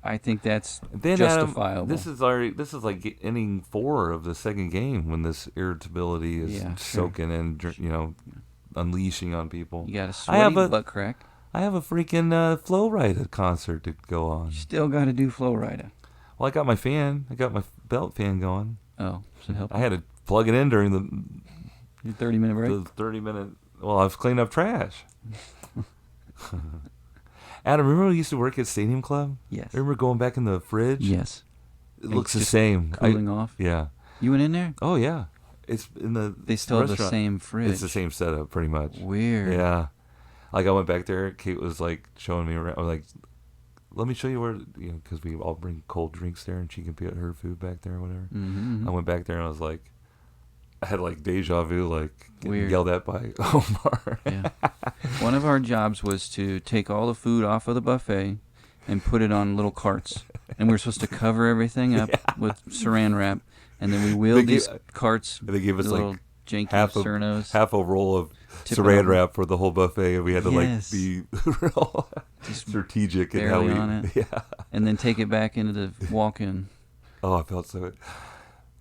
Speaker 2: I think that's
Speaker 1: Then
Speaker 2: justifiable.
Speaker 1: Adam, this is like inning 4 of the second game when this irritability is soaking in, unleashing on people.
Speaker 2: You got a sweaty butt crack.
Speaker 1: I have a freaking Flow Rida concert to go on.
Speaker 2: You still got to do Flow Rida.
Speaker 1: Well, I got my fan. I got my belt fan going.
Speaker 2: Oh, so help.
Speaker 1: I had to plug it in during
Speaker 2: Your 30-minute break.
Speaker 1: the 30-minute. Well, I was cleaning up trash. Adam, remember when we used to work at Stadium Club?
Speaker 2: Yes.
Speaker 1: Remember going back in the fridge?
Speaker 2: Yes.
Speaker 1: It looks the
Speaker 2: just
Speaker 1: same.
Speaker 2: Cooling off.
Speaker 1: Yeah.
Speaker 2: You went in there?
Speaker 1: Oh, yeah. It's in the
Speaker 2: They still have the
Speaker 1: restaurant.
Speaker 2: same fridge.
Speaker 1: It's the same setup, pretty much.
Speaker 2: Weird.
Speaker 1: Yeah. Like, I went back there. Kate was, like, showing me around. I was like, let me show you where, because we all bring cold drinks there, and she can put her food back there or whatever.
Speaker 2: Mm-hmm.
Speaker 1: I went back there, and I was like, I had, like, deja vu, like, getting
Speaker 2: Weird.
Speaker 1: yelled at by Omar.
Speaker 2: Yeah. One of our jobs was to take all the food off of the buffet and put it on little carts. And we were supposed to cover everything up with saran wrap. And then we wheeled these carts,
Speaker 1: They gave us,
Speaker 2: the
Speaker 1: like,
Speaker 2: little janky
Speaker 1: half
Speaker 2: Cernos.
Speaker 1: a roll of
Speaker 2: Tip it
Speaker 1: saran
Speaker 2: over.
Speaker 1: wrap for the whole buffet, and we had to
Speaker 2: Yes.
Speaker 1: like be real
Speaker 2: Just
Speaker 1: strategic in how
Speaker 2: barely
Speaker 1: we.
Speaker 2: on it.
Speaker 1: Yeah.
Speaker 2: And then take it back into the walk-in.
Speaker 1: Oh, I felt so.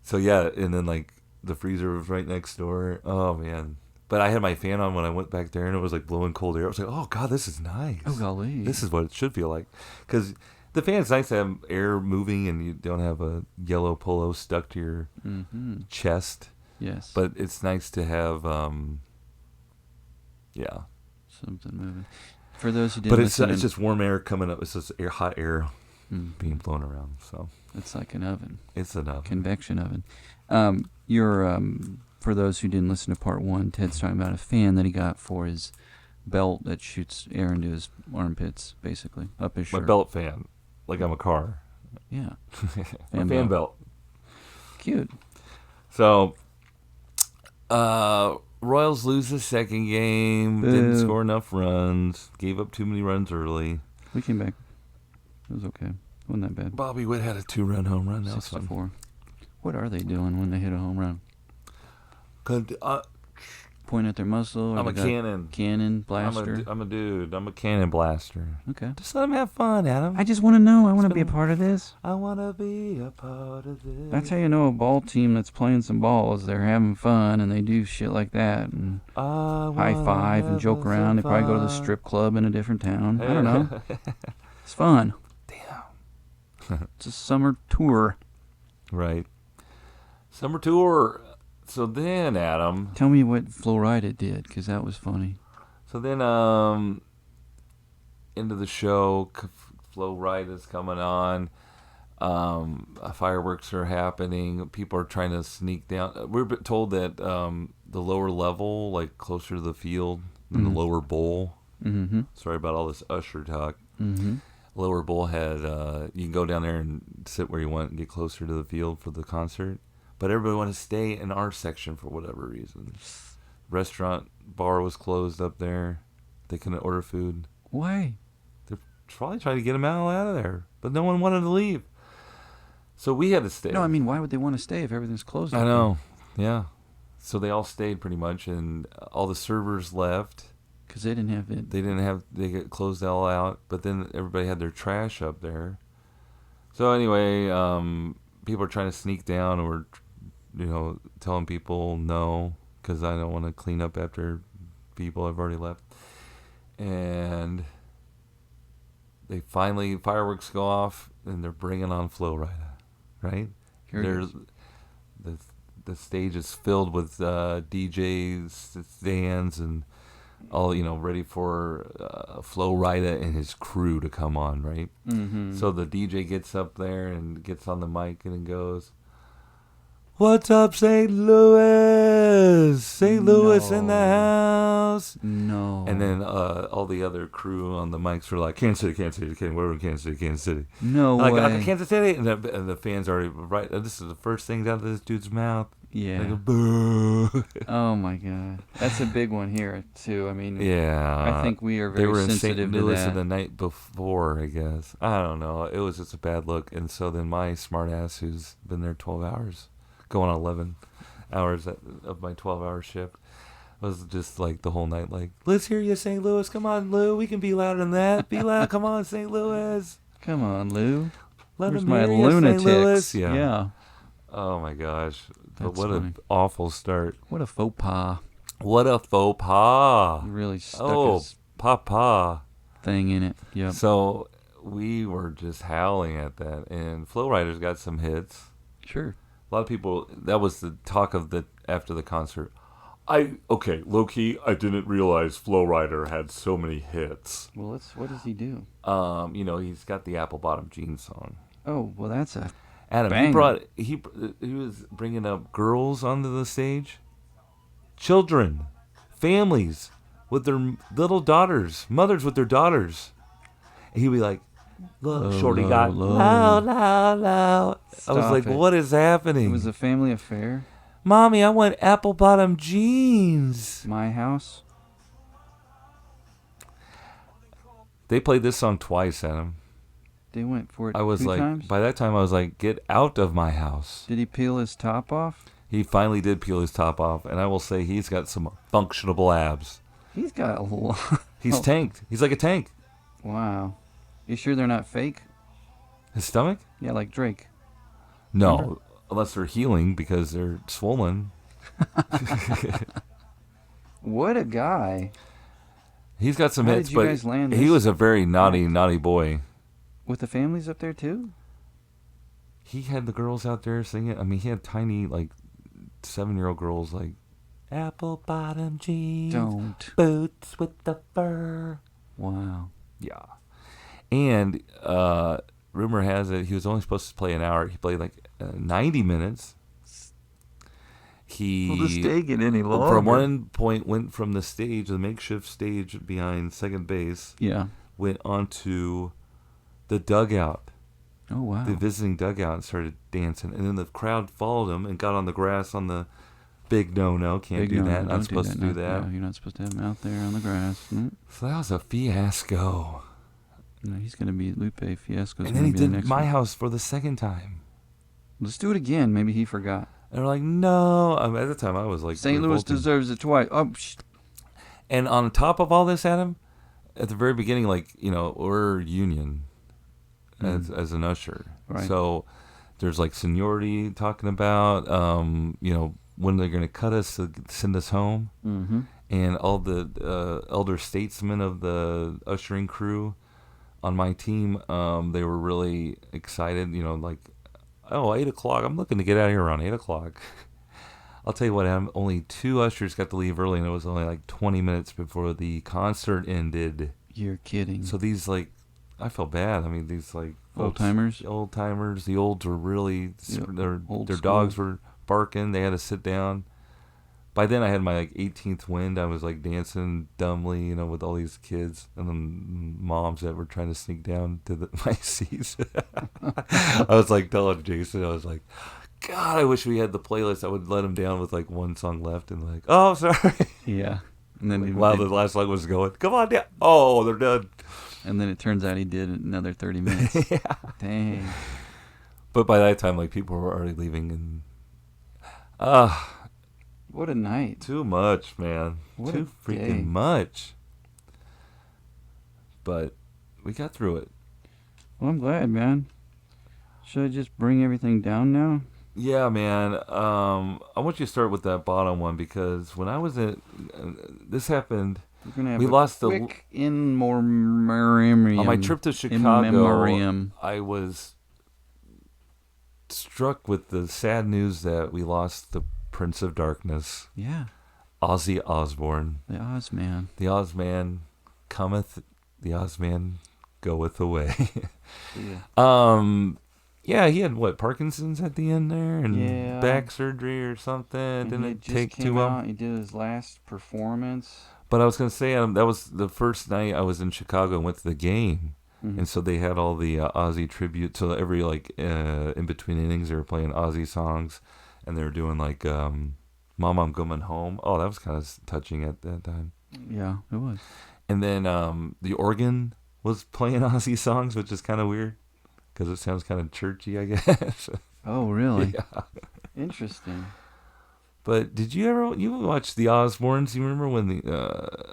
Speaker 1: So yeah, and then like the freezer was right next door. Oh man! But I had my fan on when I went back there, and it was like blowing cold air. I was like, oh god, this is nice.
Speaker 2: Oh, golly.
Speaker 1: This is what it should feel like, because the fan's nice to have air moving, and you don't have a yellow polo stuck to your chest.
Speaker 2: Yes.
Speaker 1: But it's nice to have, yeah.
Speaker 2: Something moving. For those who didn't
Speaker 1: But it's
Speaker 2: listen,
Speaker 1: just warm air coming up. It's just hot air
Speaker 2: Mm.
Speaker 1: being blown around. So
Speaker 2: It's like an oven.
Speaker 1: it's enough.
Speaker 2: Convection oven. For those who didn't listen to part 1, Ted's talking about a fan that he got for his belt that shoots air into his armpits, basically, up his
Speaker 1: My
Speaker 2: shirt.
Speaker 1: belt fan, like I'm a car.
Speaker 2: Yeah.
Speaker 1: My fan belt.
Speaker 2: Cute.
Speaker 1: So, Royals lose the second game. Didn't
Speaker 2: Boo.
Speaker 1: score enough runs. Gave up too many runs early.
Speaker 2: We came back. It was okay. Wasn't that bad.
Speaker 1: Bobby Witt had a 2-run home run. That was
Speaker 2: 6 to
Speaker 1: fun.
Speaker 2: 4. What are they doing when they hit a home run? Point at their muscle? Or
Speaker 1: I'm
Speaker 2: they
Speaker 1: a
Speaker 2: got
Speaker 1: cannon.
Speaker 2: Cannon, blaster?
Speaker 1: I'm a dude. I'm a cannon blaster.
Speaker 2: Okay.
Speaker 1: Just let him have fun, Adam.
Speaker 2: I just want to know. I want to be a part of this.
Speaker 1: I want to be a part of this.
Speaker 2: That's how you know a ball team that's playing some balls. They're having fun and they do shit like that and high five and joke around. They probably go to the strip club in a different town. I don't know. It's fun.
Speaker 1: Damn.
Speaker 2: It's a summer tour.
Speaker 1: Right. Summer tour. So then, Adam.
Speaker 2: Tell me what Florida did, because that was funny.
Speaker 1: So then, into the show, Flowrida's coming on. Fireworks are happening. People are trying to sneak down. We're told that the lower level, like closer to the field, in the lower bowl.
Speaker 2: Mm-hmm.
Speaker 1: Sorry about all this usher talk.
Speaker 2: Mm-hmm.
Speaker 1: Lower bowl had you can go down there and sit where you want and get closer to the field for the concert. But everybody wanted to stay in our section for whatever reason. Restaurant bar was closed up there. They couldn't order food.
Speaker 2: Why?
Speaker 1: They're probably trying to get them out of there, but no one wanted to leave. So we had to stay.
Speaker 2: No, I mean, why would they want to stay if everything's closed?
Speaker 1: I know. Yeah. So they all stayed pretty much, and all the servers left.
Speaker 2: Because they didn't have it.
Speaker 1: They got closed all out, but then everybody had their trash up there. So anyway, people are trying to sneak down, or telling people no, because I don't want to clean up after people have already left. And they finally, fireworks go off, and they're bringing on Flowrida, right? The stage is filled with DJs, stands, and all, ready for Flowrida and his crew to come on, right?
Speaker 2: Mm-hmm.
Speaker 1: So the DJ gets up there and gets on the mic and goes, "What's up, St. Louis? St. Louis in the house."
Speaker 2: No.
Speaker 1: And then all the other crew on the mics were like, "Kansas City, Kansas City, we're in Kansas City, Kansas City."
Speaker 2: No way.
Speaker 1: Like Kansas City, and the fans are right. This is the first thing out of this dude's mouth.
Speaker 2: Yeah.
Speaker 1: Like, boo.
Speaker 2: Oh my God, that's a big one here too. I mean,
Speaker 1: yeah.
Speaker 2: I think we are
Speaker 1: they
Speaker 2: very
Speaker 1: were in
Speaker 2: sensitive
Speaker 1: St.
Speaker 2: to
Speaker 1: Louis
Speaker 2: that.
Speaker 1: the night before, I guess. I don't know. It was just a bad look. And so then my smart ass, who's been there 12 hours, going on 11 hours of my 12-hour shift, was just like the whole night like, "Let's hear you, St. Louis. Come on, Lou. We can be louder than that. Be loud. Come on, St. Louis.
Speaker 2: Come on, Lou.
Speaker 1: Let
Speaker 2: Where's
Speaker 1: them
Speaker 2: my
Speaker 1: hear you, St.
Speaker 2: lunatics?
Speaker 1: Louis."
Speaker 2: Yeah.
Speaker 1: Oh my gosh. But
Speaker 2: That's
Speaker 1: what
Speaker 2: funny.
Speaker 1: an awful start.
Speaker 2: What a faux pas.
Speaker 1: What a faux pas.
Speaker 2: He really stuck his
Speaker 1: Papa.
Speaker 2: thing in it. Yep.
Speaker 1: So we were just howling at that. And Flowrider's got some hits.
Speaker 2: Sure.
Speaker 1: A lot of people, that was the talk of after the concert. Low-key, I didn't realize Flowrider had so many hits.
Speaker 2: Well, what does he do?
Speaker 1: He's got the Apple Bottom Jeans song.
Speaker 2: Oh, well, that's a
Speaker 1: Adam,
Speaker 2: banger.
Speaker 1: he was bringing up girls onto the stage, children, families with their little daughters, mothers with their daughters. And he'd be like, "Look, shorty got loud. I was like, what is happening?
Speaker 2: It was a family affair.
Speaker 1: Mommy, I want apple bottom jeans."
Speaker 2: My house.
Speaker 1: They played this song twice, Adam.
Speaker 2: They went for it
Speaker 1: I was
Speaker 2: two
Speaker 1: like,
Speaker 2: times?
Speaker 1: by that time, I was like, "Get out of my house."
Speaker 2: Did he peel his top off?
Speaker 1: He finally did peel his top off, and I will say he's got some functionable abs.
Speaker 2: He's got a lot.
Speaker 1: He's tanked. He's like a tank.
Speaker 2: Wow. You sure they're not fake?
Speaker 1: His stomach?
Speaker 2: Yeah, like Drake.
Speaker 1: No,
Speaker 2: Remember?
Speaker 1: unless they're healing because they're swollen.
Speaker 2: What a guy.
Speaker 1: He's got some
Speaker 2: How
Speaker 1: hits,
Speaker 2: did you
Speaker 1: but
Speaker 2: guys land
Speaker 1: he
Speaker 2: this?
Speaker 1: was a very naughty boy.
Speaker 2: With the families up there, too?
Speaker 1: He had the girls out there singing. I mean, he had tiny, like, 7-year-old girls, like, apple bottom jeans,
Speaker 2: Don't.
Speaker 1: boots with the fur.
Speaker 2: Wow.
Speaker 1: Yeah. And rumor has it he was only supposed to play an hour. He played, like, 90 minutes.
Speaker 2: Will this day get any longer?
Speaker 1: From one point, went from the stage, the makeshift stage behind second base,
Speaker 2: Yeah.
Speaker 1: went onto the dugout,
Speaker 2: Oh, wow.
Speaker 1: the visiting dugout, and started dancing. And then the crowd followed him and got on the grass on the big no-no. Can't
Speaker 2: Big
Speaker 1: do
Speaker 2: no,
Speaker 1: that.
Speaker 2: don't
Speaker 1: Not supposed to do that.
Speaker 2: Yeah, you're not supposed to have him out there on the grass.
Speaker 1: So that was a fiasco.
Speaker 2: No, he's going to be Lupe Fiasco's
Speaker 1: And
Speaker 2: going
Speaker 1: then
Speaker 2: to
Speaker 1: he
Speaker 2: be the
Speaker 1: did
Speaker 2: next
Speaker 1: my
Speaker 2: one.
Speaker 1: house for the second time.
Speaker 2: Let's do it again. Maybe he forgot.
Speaker 1: And we're like, no. At the time, I was like,
Speaker 2: St. Louis
Speaker 1: revolted.
Speaker 2: deserves it twice. Oh,
Speaker 1: And on top of all this, Adam, at the very beginning, like, we're union as an usher.
Speaker 2: Right.
Speaker 1: So there's like seniority talking about, when they're going to cut us to send us home.
Speaker 2: Mm-hmm.
Speaker 1: And all the elder statesmen of the ushering crew on my team, they were really excited, like, 8 o'clock. I'm looking to get out of here around 8 o'clock. I'll tell you what, only 2 ushers got to leave early, and it was only like 20 minutes before the concert ended.
Speaker 2: You're kidding.
Speaker 1: So these, like, I felt bad. I mean, these, like,
Speaker 2: Old-timers?
Speaker 1: The olds were really, their dogs were barking. They had to sit down. By then, I had my, like, 18th wind. I was, like, dancing dumbly, with all these kids and then moms that were trying to sneak down to my seats. I was, like, telling Jason, I was like, God, I wish we had the playlist. I would let him down with, like, one song left and, like, oh, sorry.
Speaker 2: Yeah. And then
Speaker 1: while the last song was going, come on down. Oh, they're done.
Speaker 2: And then it turns out he did another 30 minutes.
Speaker 1: Yeah.
Speaker 2: Dang.
Speaker 1: But by that time, like, people were already leaving and...
Speaker 2: What a night.
Speaker 1: Too much, man. Too freaking much. But we got through it.
Speaker 2: Well, I'm glad, man. Should I just bring everything down now?
Speaker 1: Yeah, man. I want you to start with that bottom one because when I was at... this happened...
Speaker 2: We're gonna have
Speaker 1: we lost
Speaker 2: quick in memoriam.
Speaker 1: On my trip to Chicago, I was struck with the sad news that we lost the Prince of Darkness.
Speaker 2: Yeah.
Speaker 1: Ozzy Osbourne.
Speaker 2: The Ozman.
Speaker 1: The Ozman cometh, the Ozman goeth away.
Speaker 2: Yeah.
Speaker 1: Yeah, he had Parkinson's at the end there, and back surgery or something.
Speaker 2: And
Speaker 1: Didn't it take too long?
Speaker 2: He did his last performance.
Speaker 1: But I was gonna say, Adam, that was the first night I was in Chicago and went to the game. And so they had all the Ozzy tribute. So every in between innings, they were playing Ozzy songs. And they were doing like Mama, I'm Coming Home. Oh, that was kind of touching at that time.
Speaker 2: Yeah, it was.
Speaker 1: And then the organ was playing Ozzy songs, which is kind of weird because it sounds kind of churchy, I guess.
Speaker 2: Oh, really?
Speaker 1: Yeah.
Speaker 2: Interesting.
Speaker 1: But did you watch the Osbournes? You remember when the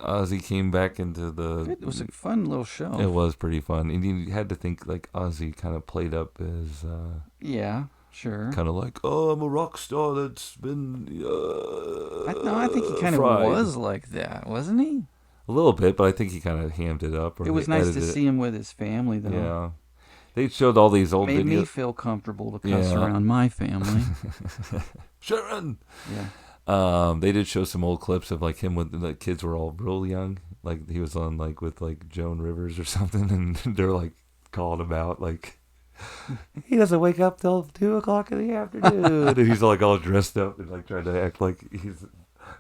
Speaker 1: Ozzy came back into the...
Speaker 2: It was a fun little show.
Speaker 1: It was pretty fun. And you had to think like Ozzy kind of played up as...
Speaker 2: yeah. Sure.
Speaker 1: Kind of like, oh, I'm a rock star that's been.
Speaker 2: I think he kind of was like that, wasn't he?
Speaker 1: A little bit, but I think he kind of hammed it up.
Speaker 2: It was nice to see him with his family, though.
Speaker 1: Yeah, they showed all these old videos.
Speaker 2: Made me feel comfortable to cuss around my family.
Speaker 1: Sharon.
Speaker 2: Yeah.
Speaker 1: They did show some old clips of like him when the kids were all real young, like he was on like with like Joan Rivers or something, and they're like calling him out like. He doesn't wake up till 2 o'clock in the afternoon, and he's like all dressed up and like trying to act like he's.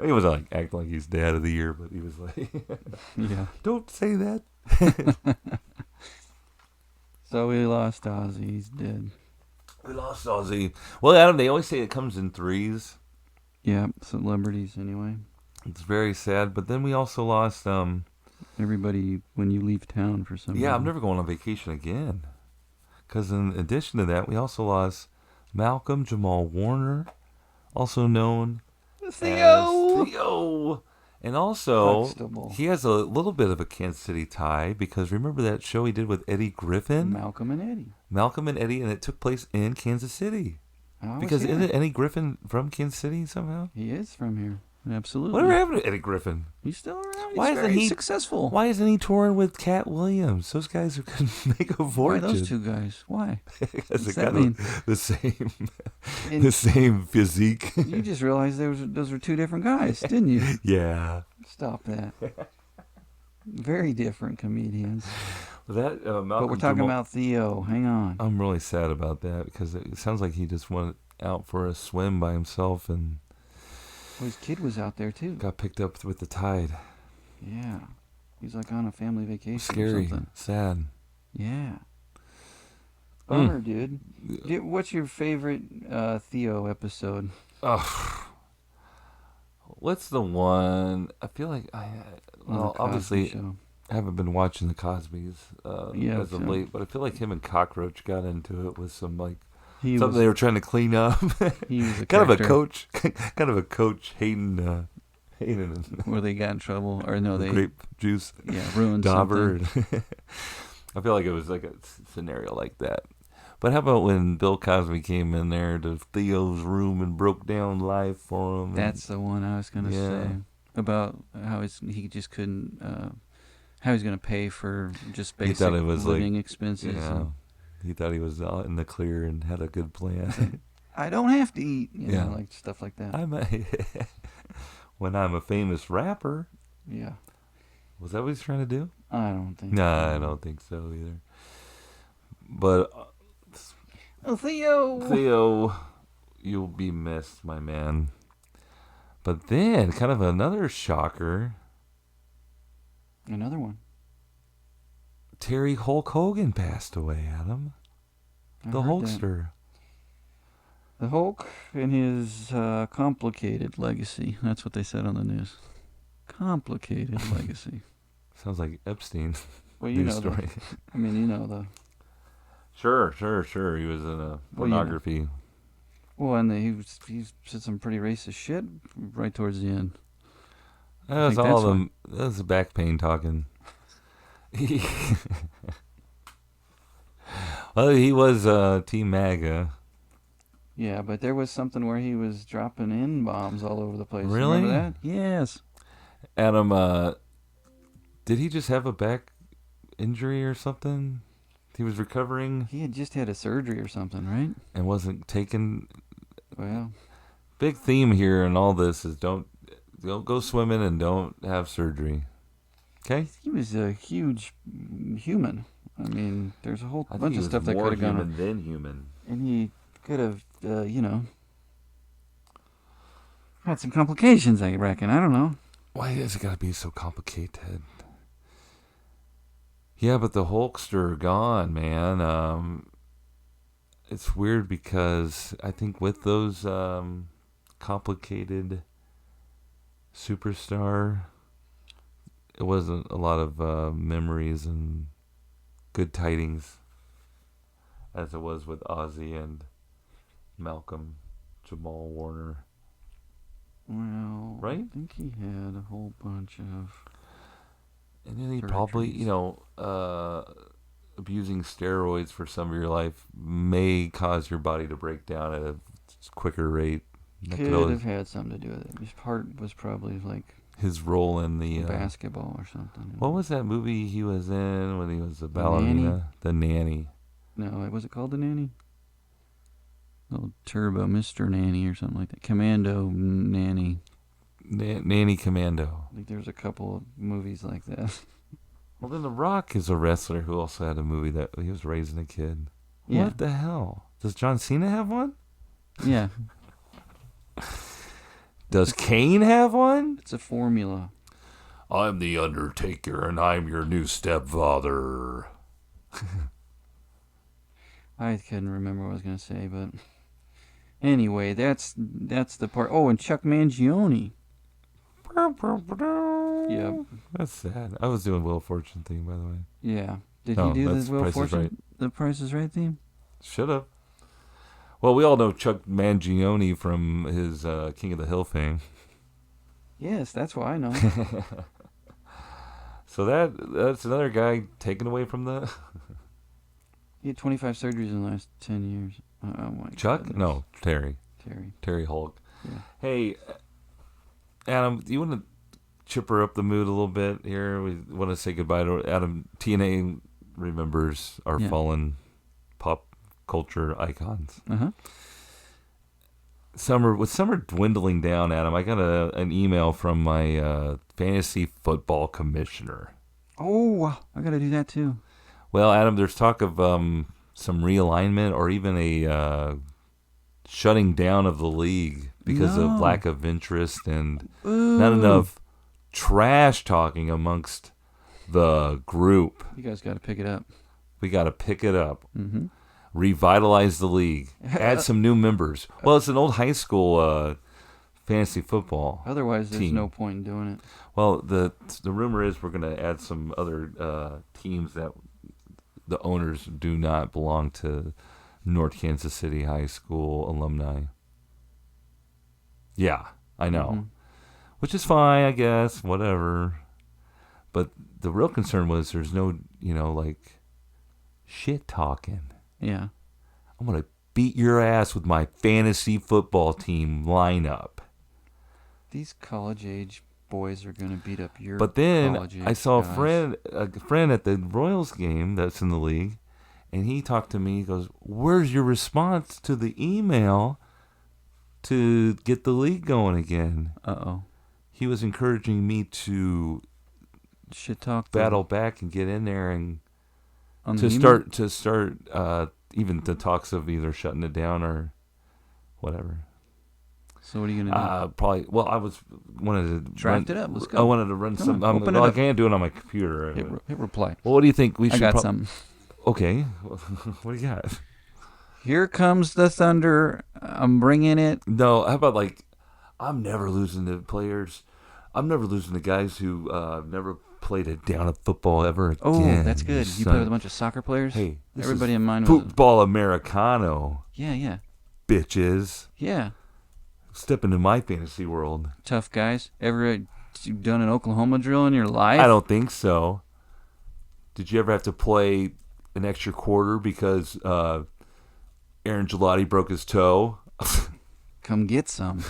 Speaker 1: He was like acting like he's dad of the year, but he was like,
Speaker 2: "Yeah,
Speaker 1: don't say that."
Speaker 2: So we lost Ozzy. He's dead.
Speaker 1: We lost Ozzy. Well, Adam, they always say it comes in threes.
Speaker 2: Yeah, celebrities anyway.
Speaker 1: It's very sad, but then we also lost
Speaker 2: everybody when you leave town for some reason.
Speaker 1: I'm never going on vacation again. Because in addition to that, we also lost Malcolm Jamal Warner, also known
Speaker 2: Theo.
Speaker 1: as Theo. And also,
Speaker 2: Huxtable.
Speaker 1: He has a little bit of a Kansas City tie because remember that show he did with Eddie Griffin?
Speaker 2: Malcolm and Eddie,
Speaker 1: and it took place in Kansas City.
Speaker 2: Oh,
Speaker 1: because isn't Eddie Griffin from Kansas City somehow?
Speaker 2: He is from here. Absolutely.
Speaker 1: Whatever happened to Eddie Griffin?
Speaker 2: He's still around.
Speaker 1: Why isn't he
Speaker 2: successful?
Speaker 1: Why isn't he touring with Cat Williams? Those guys are going to make a fortune.
Speaker 2: Why those two guys? Why?
Speaker 1: Because they're kind of the same physique.
Speaker 2: You just realized those were two different guys, didn't you?
Speaker 1: Yeah.
Speaker 2: Stop that. Very different comedians.
Speaker 1: But
Speaker 2: we're talking about Theo. Hang on.
Speaker 1: I'm really sad about that because it sounds like he just went out for a swim by himself and.
Speaker 2: Well, his kid was out there too.
Speaker 1: Got picked up with the tide.
Speaker 2: Yeah. He's like on a family vacation.
Speaker 1: Scary.
Speaker 2: Or something.
Speaker 1: Sad.
Speaker 2: Yeah. Bummer, dude. What's your favorite Theo episode?
Speaker 1: What's the one? I feel like obviously I haven't been watching the Cosbys
Speaker 2: Yeah,
Speaker 1: as of
Speaker 2: so
Speaker 1: late, but I feel like him and Cockroach got into it with some like
Speaker 2: he
Speaker 1: something
Speaker 2: was
Speaker 1: they were trying to clean up.
Speaker 2: he was a
Speaker 1: kind of a
Speaker 2: character
Speaker 1: coach, kind of a coach hating
Speaker 2: where they got in trouble, or no,
Speaker 1: the
Speaker 2: they
Speaker 1: grape juice
Speaker 2: ruined
Speaker 1: dauber.
Speaker 2: something.
Speaker 1: And I feel like it was like a scenario like that. But how about when Bill Cosby came in there to Theo's room and broke down life for him?
Speaker 2: That's the one I was gonna say about how he just couldn't. How he's gonna pay for just
Speaker 1: he
Speaker 2: basic
Speaker 1: thought it was
Speaker 2: living
Speaker 1: like,
Speaker 2: expenses.
Speaker 1: yeah, he thought he was out in the clear and had a good plan.
Speaker 2: I don't have to eat,
Speaker 1: Yeah.
Speaker 2: like stuff like that.
Speaker 1: When I'm a famous rapper.
Speaker 2: Yeah,
Speaker 1: Was that what he's trying to do?
Speaker 2: I don't think.
Speaker 1: Nah,
Speaker 2: so.
Speaker 1: I don't think so either. But
Speaker 2: Oh,
Speaker 1: Theo, you'll be missed, my man. But then, kind of another shocker,
Speaker 2: Another one.
Speaker 1: Terry Hulk Hogan passed away, Adam.
Speaker 2: I
Speaker 1: The
Speaker 2: heard
Speaker 1: Hulkster.
Speaker 2: that. The Hulk and his complicated legacy. That's what they said on the news. Complicated legacy.
Speaker 1: Sounds like Epstein.
Speaker 2: Well, you
Speaker 1: News
Speaker 2: know
Speaker 1: story.
Speaker 2: the.
Speaker 1: Sure. He was in a pornography.
Speaker 2: Well, and he said some pretty racist shit right towards the end.
Speaker 1: That was all them. That was the back pain talking. Well, he was Team MAGA.
Speaker 2: Yeah, but there was something where he was dropping in bombs all over the place.
Speaker 1: Really?
Speaker 2: Remember that? Yes.
Speaker 1: Adam, did he just have a back injury or something? He was recovering
Speaker 2: He had just had a surgery or something, right?
Speaker 1: and wasn't taken.
Speaker 2: Well,
Speaker 1: Big theme here in all this is don't go swimming and don't have surgery. Okay?
Speaker 2: he was a huge human. I mean, there's a whole
Speaker 1: I think
Speaker 2: bunch
Speaker 1: he
Speaker 2: of
Speaker 1: was
Speaker 2: stuff that
Speaker 1: more
Speaker 2: could have gone
Speaker 1: human than human.
Speaker 2: and he could have, had some complications, I reckon. I don't know.
Speaker 1: Why has it got to be so complicated? Yeah, but the Hulkster gone, man. It's weird because I think with those complicated superstar, it wasn't a lot of memories and good tidings as it was with Ozzy and Malcolm Jamal Warner.
Speaker 2: Well,
Speaker 1: Right?
Speaker 2: I think he had a whole bunch of.
Speaker 1: And then he probably,
Speaker 2: surgeries.
Speaker 1: Abusing steroids for some of your life may cause your body to break down at a quicker rate. That
Speaker 2: Could have had something to do with it. His part was probably like
Speaker 1: his role in the
Speaker 2: basketball or something.
Speaker 1: what was that movie he was in when he was a ballerina? The Nanny.
Speaker 2: No, was it called The Nanny? Little Turbo Mr. Nanny or something like that. Commando Nanny.
Speaker 1: Nanny Commando.
Speaker 2: I think there's a couple of movies like that.
Speaker 1: Well, then The Rock is a wrestler who also had a movie that he was raising a kid.
Speaker 2: Yeah.
Speaker 1: What the hell? Does John Cena have one?
Speaker 2: Yeah.
Speaker 1: Does Kane have one?
Speaker 2: It's a formula.
Speaker 1: I'm the Undertaker and I'm your new stepfather.
Speaker 2: I couldn't remember what I was going to say, but anyway, that's the part. Oh, and Chuck Mangione. Yeah.
Speaker 1: That's sad. I was doing Wheel of Fortune theme, by the way.
Speaker 2: Yeah. Did
Speaker 1: No,
Speaker 2: he do
Speaker 1: that's
Speaker 2: the Will
Speaker 1: Price is
Speaker 2: Fortune?
Speaker 1: Right.
Speaker 2: The Price is Right theme?
Speaker 1: Should have. Well, we all know Chuck Mangione from his King of the Hill fame.
Speaker 2: Yes, that's why I know.
Speaker 1: So that's another guy taken away from the...
Speaker 2: He had 25 surgeries in the last 10 years. Oh my
Speaker 1: Chuck?
Speaker 2: goodness.
Speaker 1: No, Terry.
Speaker 2: Terry.
Speaker 1: Hulk.
Speaker 2: Yeah.
Speaker 1: Hey, Adam, do you want to chipper up the mood a little bit here? We want to say goodbye to Adam. TNA remembers our fallen pop culture icons.
Speaker 2: Uh-huh.
Speaker 1: With summer dwindling down, Adam, I got an email from my fantasy football commissioner.
Speaker 2: Oh, I got to do that too.
Speaker 1: Well, Adam, there's talk of some realignment or even a shutting down of the league because of lack of interest and not enough trash talking amongst the group.
Speaker 2: You guys got to pick it up.
Speaker 1: We got to pick it up.
Speaker 2: Mm-hmm.
Speaker 1: Revitalize the league. Add some new members. Well, it's an old high school fantasy football.
Speaker 2: Otherwise, there's
Speaker 1: team.
Speaker 2: no point in doing it.
Speaker 1: Well, the rumor is we're going to add some other teams that the owners do not belong to North Kansas City High School alumni. Yeah, I know.
Speaker 2: Mm-hmm.
Speaker 1: Which is fine, I guess, whatever. But the real concern was there's no, like, shit talking.
Speaker 2: Yeah.
Speaker 1: I'm going to beat your ass with my fantasy football team lineup.
Speaker 2: These college-age boys are going to beat up your
Speaker 1: But then
Speaker 2: college-age
Speaker 1: I saw
Speaker 2: guys.
Speaker 1: a friend at the Royals game that's in the league, and he talked to me. He goes, "Where's your response to the email to get the league going again?"
Speaker 2: Uh-oh.
Speaker 1: He was encouraging me to
Speaker 2: Shit talk.
Speaker 1: battle back and get in there and
Speaker 2: On
Speaker 1: to
Speaker 2: the email?
Speaker 1: start even the talks of either shutting it down or whatever.
Speaker 2: So what are you going to do?
Speaker 1: Probably. Well, I wanted to
Speaker 2: Draft it up. Let's go.
Speaker 1: I wanted to run
Speaker 2: Come
Speaker 1: some.
Speaker 2: on, open it
Speaker 1: I
Speaker 2: up.
Speaker 1: can't do it on my computer.
Speaker 2: Hit reply.
Speaker 1: Well, what do you think we
Speaker 2: I
Speaker 1: should?
Speaker 2: got something.
Speaker 1: Okay. What do you got?
Speaker 2: Here comes the thunder. I'm bringing it.
Speaker 1: No. How about like, I'm never losing to players. I'm never losing to guys who never played a down of football ever again.
Speaker 2: Oh, that's good. You play with a bunch of soccer players?
Speaker 1: Hey, this
Speaker 2: everybody
Speaker 1: is
Speaker 2: in mine was.
Speaker 1: football Americano.
Speaker 2: Yeah.
Speaker 1: Bitches.
Speaker 2: Yeah.
Speaker 1: Step into my fantasy world.
Speaker 2: Tough guys. Ever done an Oklahoma drill in your life?
Speaker 1: I don't think so. Did you ever have to play an extra quarter because Aaron Gelati broke his toe?
Speaker 2: Come get some.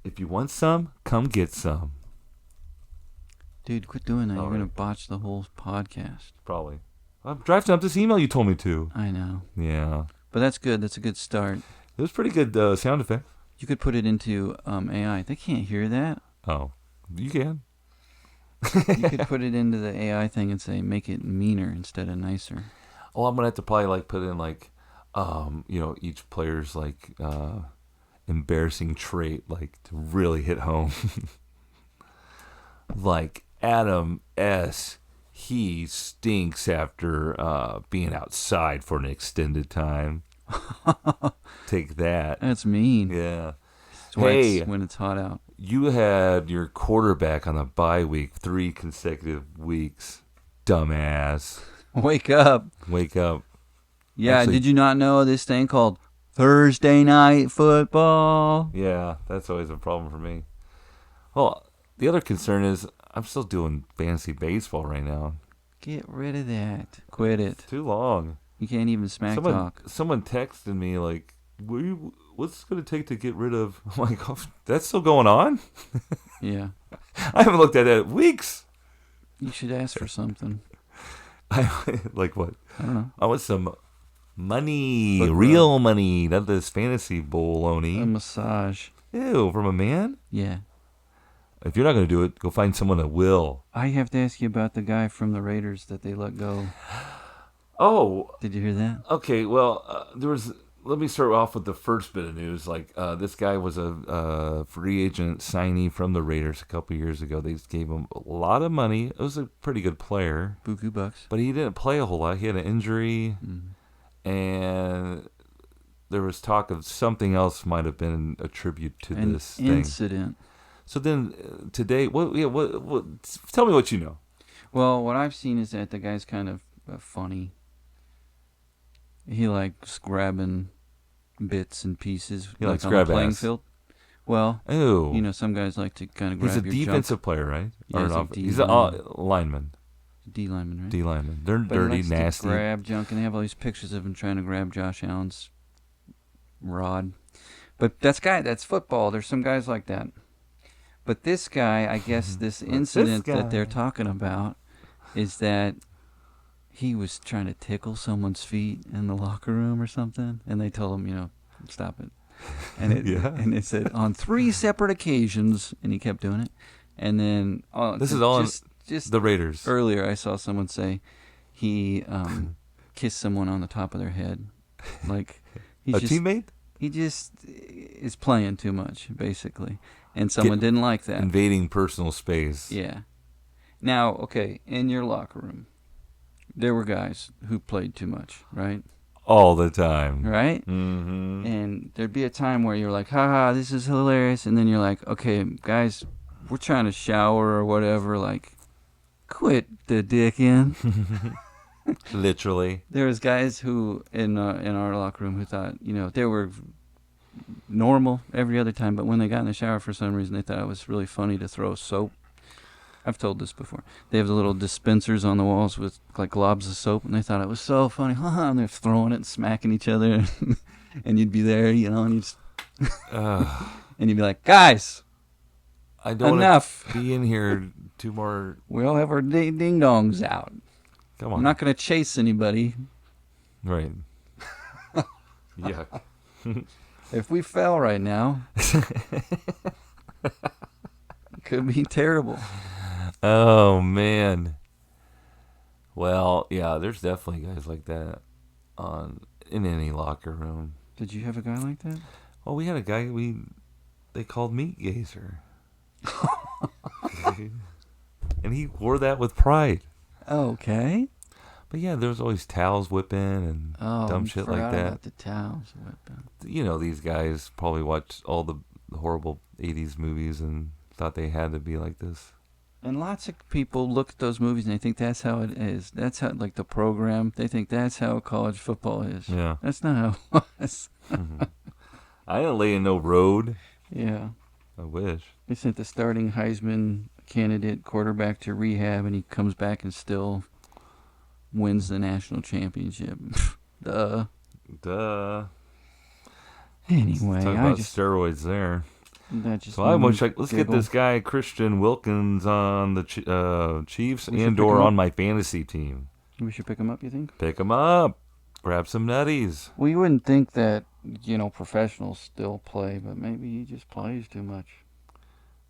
Speaker 1: If you want some, come get some.
Speaker 2: Dude, quit doing that.
Speaker 1: All
Speaker 2: You're going
Speaker 1: right.
Speaker 2: to botch the whole podcast.
Speaker 1: Probably. I'm drafting up this email you told me to.
Speaker 2: I know.
Speaker 1: Yeah.
Speaker 2: But that's good. That's a good start.
Speaker 1: It was pretty good sound effect.
Speaker 2: You could put it into AI. They can't hear that.
Speaker 1: Oh, you can.
Speaker 2: You could put it into the AI thing and say, make it meaner instead of nicer.
Speaker 1: Oh, I'm gonna have to probably like put in like, each player's like embarrassing trait, like to really hit home. Like Adam S. He stinks after being outside for an extended time. Take that.
Speaker 2: That's mean.
Speaker 1: Yeah.
Speaker 2: Sweats when it's hot out.
Speaker 1: You had your quarterback on a bye week 3 consecutive weeks. Dumbass.
Speaker 2: Wake up.
Speaker 1: Wake up.
Speaker 2: Yeah,
Speaker 1: Actually-
Speaker 2: did you not know this thing called Thursday Night Football?
Speaker 1: Yeah, that's always a problem for me. Well, the other concern is I'm still doing fantasy baseball right now.
Speaker 2: Get rid of that. Quit it.
Speaker 1: Too long.
Speaker 2: You can't even smack talk.
Speaker 1: Someone texted me like, what's it going to take to get rid of... I'm like, oh, that's still going on?
Speaker 2: Yeah.
Speaker 1: I haven't looked at it in weeks.
Speaker 2: You should ask for something.
Speaker 1: Like what?
Speaker 2: I don't know.
Speaker 1: I want some money.
Speaker 2: But,
Speaker 1: real money. Not this fantasy
Speaker 2: A
Speaker 1: baloney.
Speaker 2: massage.
Speaker 1: Ew, from a man?
Speaker 2: Yeah.
Speaker 1: If you're not going to do it, go find someone that will.
Speaker 2: I have to ask you about the guy from the Raiders that they let go.
Speaker 1: Oh,
Speaker 2: Did you hear that?
Speaker 1: okay. Well, let me start off with the first bit of news. Like, this guy was a free agent signee from the Raiders a couple years ago. They just gave him a lot of money. It was a pretty good player,
Speaker 2: Buku bucks.
Speaker 1: but he didn't play a whole lot. He had an injury, and there was talk of something else might have been a tribute to
Speaker 2: An
Speaker 1: this thing.
Speaker 2: incident.
Speaker 1: So then today, what? Tell me what you know.
Speaker 2: Well, what I've seen is that the guy's kind of funny. He likes grabbing bits and pieces
Speaker 1: He
Speaker 2: like
Speaker 1: likes
Speaker 2: on
Speaker 1: grab
Speaker 2: the playing
Speaker 1: ass.
Speaker 2: field. Well,
Speaker 1: Ew.
Speaker 2: you know, some guys like to kind of grab
Speaker 1: He's a
Speaker 2: your
Speaker 1: defensive player, right?
Speaker 2: Yeah,
Speaker 1: Or
Speaker 2: he's
Speaker 1: an
Speaker 2: a
Speaker 1: off-
Speaker 2: D
Speaker 1: he's a
Speaker 2: lineman.
Speaker 1: lineman.
Speaker 2: junk. D lineman, right?
Speaker 1: D lineman. They're
Speaker 2: But he
Speaker 1: dirty,
Speaker 2: likes
Speaker 1: nasty.
Speaker 2: to grab junk, and they have all these pictures of him trying to grab Josh Allen's rod. But that's football. There's some guys like that. But this guy, I guess this incident that they're talking about is that he was trying to tickle someone's feet in the locker room or something, and they told him, stop it. And and it said on 3 separate occasions, and he kept doing it. And then
Speaker 1: This is all
Speaker 2: just
Speaker 1: the Raiders.
Speaker 2: earlier, I saw someone say he kissed someone on the top of their head, like
Speaker 1: A teammate?
Speaker 2: he just is playing too much, basically, and someone didn't like that.
Speaker 1: Invading personal space.
Speaker 2: Yeah. Now, okay, in your locker room, there were guys who played too much, right?
Speaker 1: All the time.
Speaker 2: right?
Speaker 1: Mm-hmm.
Speaker 2: And there'd be a time where you're like, haha, this is hilarious. And then you're like, okay, guys, we're trying to shower or whatever. Like, quit the dick in.
Speaker 1: Literally.
Speaker 2: There was guys who in our locker room who thought, they were normal every other time, but when they got in the shower for some reason, they thought it was really funny to throw soap. I've told this before. They have the little dispensers on the walls with like globs of soap, and they thought it was so funny. And they're throwing it and smacking each other, and you'd be there, and you'd just and you'd be like, guys,
Speaker 1: I don't
Speaker 2: enough.
Speaker 1: Want to be in here two more.
Speaker 2: We all have our ding dongs out.
Speaker 1: Come on.
Speaker 2: I'm not going to chase anybody.
Speaker 1: Right. Yuck.
Speaker 2: If we fell right now, it could be terrible.
Speaker 1: Oh, man. Well, yeah, there's definitely guys like that in any locker room.
Speaker 2: Did you have a guy like that?
Speaker 1: Well, we had a guy they called Meat Gazer. And he wore that with pride.
Speaker 2: Okay.
Speaker 1: But yeah, there was always towels whipping and dumb shit like that.
Speaker 2: About the towels whipping.
Speaker 1: You know, these guys probably watched all the horrible 80s movies and thought they had to be like this.
Speaker 2: And lots of people look at those movies and they think that's how it is. That's how, like, the program. They think that's how college football is.
Speaker 1: Yeah.
Speaker 2: That's not how it was.
Speaker 1: Mm-hmm. I didn't lay in no road.
Speaker 2: Yeah.
Speaker 1: I wish.
Speaker 2: They sent the starting Heisman candidate quarterback to rehab, and he comes back and still wins the national championship. Duh. Anyway,
Speaker 1: talk about steroids there.
Speaker 2: So I
Speaker 1: wish let's get this guy Christian Wilkins on the Chiefs and/or on my fantasy team.
Speaker 2: We should pick him up, you think?
Speaker 1: Pick him up. Grab some nutties.
Speaker 2: Well, you wouldn't think that, professionals still play, but maybe he just plays too much.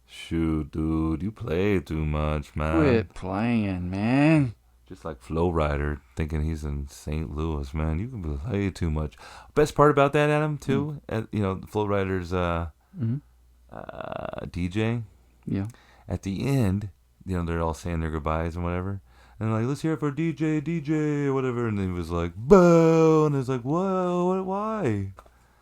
Speaker 1: Shoot, dude, you play too much, man.
Speaker 2: Quit playing, man.
Speaker 1: Just like Flo Rida thinking he's in St. Louis, man. You can play too much. Best part about that, Adam, too, Flo Rida's DJ.
Speaker 2: Yeah.
Speaker 1: At the end, they're all saying their goodbyes and whatever. And like, let's hear it for DJ, or whatever. And he was like, boo. And it's like, whoa, why?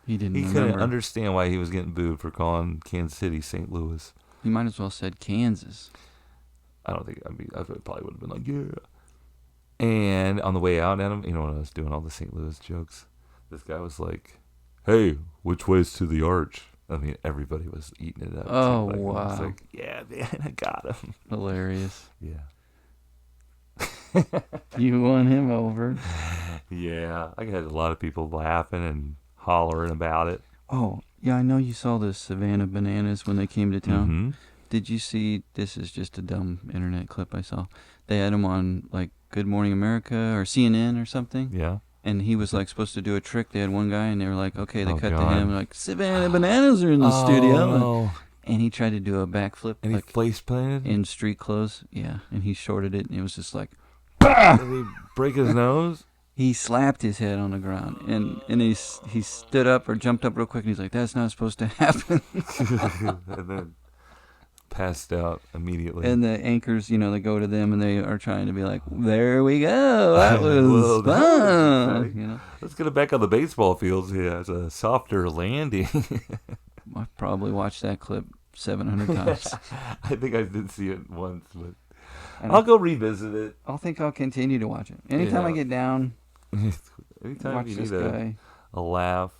Speaker 2: He
Speaker 1: couldn't understand why he was getting booed for calling Kansas City St. Louis.
Speaker 2: He might as well said Kansas.
Speaker 1: I probably would have been like, yeah. And on the way out, Adam, when I was doing all the St. Louis jokes, this guy was like, hey, which way's to the arch? I mean, everybody was eating it up.
Speaker 2: Oh,
Speaker 1: wow.
Speaker 2: wow.
Speaker 1: I was like, yeah, man, I got him.
Speaker 2: Hilarious.
Speaker 1: Yeah.
Speaker 2: You won him over.
Speaker 1: Yeah. I had a lot of people laughing and hollering about it.
Speaker 2: Oh, yeah, I know you saw the Savannah Bananas when they came to town.
Speaker 1: Mm-hmm.
Speaker 2: Did you see, this is just a dumb internet clip I saw. They had him on, like, Good Morning America or CNN or something.
Speaker 1: Yeah.
Speaker 2: And he was, like, supposed to do a trick. They had one guy, and they were like, okay, they cut
Speaker 1: God.
Speaker 2: to him, like, Savannah Bananas are in the studio. And he tried to do a backflip.
Speaker 1: And
Speaker 2: like,
Speaker 1: he face planted?
Speaker 2: in street clothes. Yeah, and he shorted it, and it was just like,
Speaker 1: Did he break his nose?
Speaker 2: He slapped his head on the ground, and he stood up or jumped up real quick, and he's like, that's not supposed to happen.
Speaker 1: And then passed out immediately.
Speaker 2: And the anchors, they go to them, and they are trying to be like, there we go, that was fun.
Speaker 1: Let's get it back on the baseball fields. Yeah, it's a softer landing.
Speaker 2: I've probably watched that clip 700 times.
Speaker 1: I think I did see it once, but I'll go revisit it.
Speaker 2: I'll continue to watch it. Anytime I get down,
Speaker 1: anytime
Speaker 2: watch
Speaker 1: you
Speaker 2: this
Speaker 1: need
Speaker 2: guy.
Speaker 1: a laugh.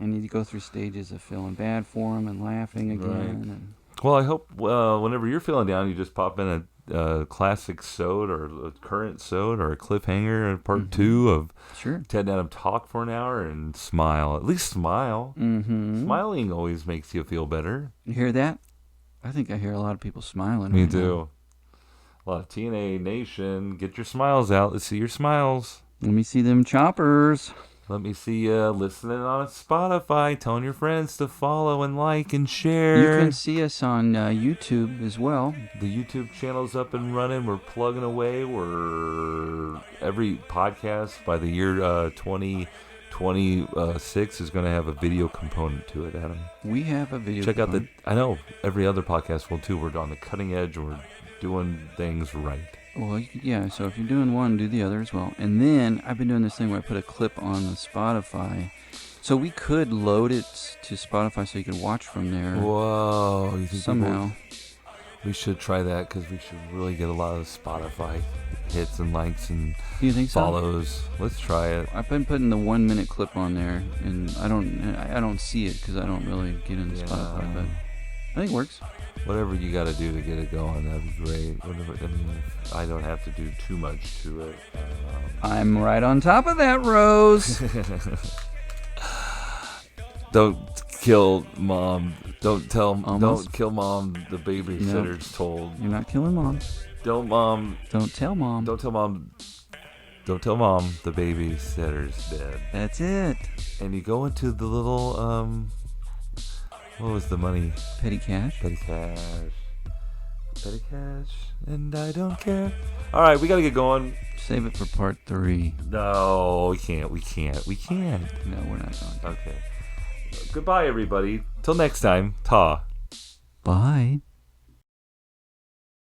Speaker 2: I need to go through stages of feeling bad for him and laughing again.
Speaker 1: Right.
Speaker 2: And
Speaker 1: well, I hope whenever you're feeling down, you just pop in a classic sode or a current sode or a cliffhanger part 2 of Ted and Adam talk for an hour and smile. At least smile.
Speaker 2: Mm-hmm.
Speaker 1: Smiling always makes you feel better.
Speaker 2: You hear that? I think I hear a lot of people smiling.
Speaker 1: Me
Speaker 2: right
Speaker 1: too.
Speaker 2: now.
Speaker 1: A lot of TNA Nation. Get your smiles out. Let's see your smiles.
Speaker 2: Let me see them choppers.
Speaker 1: Let me see you listening on Spotify, telling your friends to follow and like and share.
Speaker 2: You can see us on YouTube as well.
Speaker 1: The YouTube channel's up and running. We're plugging away. We're every podcast by the year 2026 is going to have a video component to it, Adam.
Speaker 2: We have a video.
Speaker 1: Check out I know every other podcast will too. We're on the cutting edge and we're doing things right.
Speaker 2: Well, yeah. So if you're doing one, do the other as well. And then I've been doing this thing where I put a clip on the Spotify. So we could load it to Spotify so you could watch from there.
Speaker 1: Whoa! You think
Speaker 2: somehow.
Speaker 1: We should try that because we should really get a lot of Spotify hits and likes and
Speaker 2: Do you think
Speaker 1: follows.
Speaker 2: So?
Speaker 1: Let's try it.
Speaker 2: I've been putting the 1 minute clip on there, and I don't see it because I don't really get into Spotify, but I think it works.
Speaker 1: Whatever you got to do to get it going, that'd be great. I don't have to do too much to it.
Speaker 2: I'm right on top of that, Rose.
Speaker 1: Don't kill mom. Don't kill mom. The babysitter's told.
Speaker 2: You're not killing mom.
Speaker 1: Don't mom.
Speaker 2: Don't tell mom.
Speaker 1: Don't tell mom. Don't tell mom the babysitter's dead.
Speaker 2: That's it.
Speaker 1: And you go into the little what was the money?
Speaker 2: Petty cash.
Speaker 1: Petty cash. Petty cash. And I don't care. All right, we gotta get going.
Speaker 2: Save it for part 3.
Speaker 1: No, we can't.
Speaker 2: No, we're not going to.
Speaker 1: Okay. Goodbye, everybody. Till next time. Ta.
Speaker 2: Bye.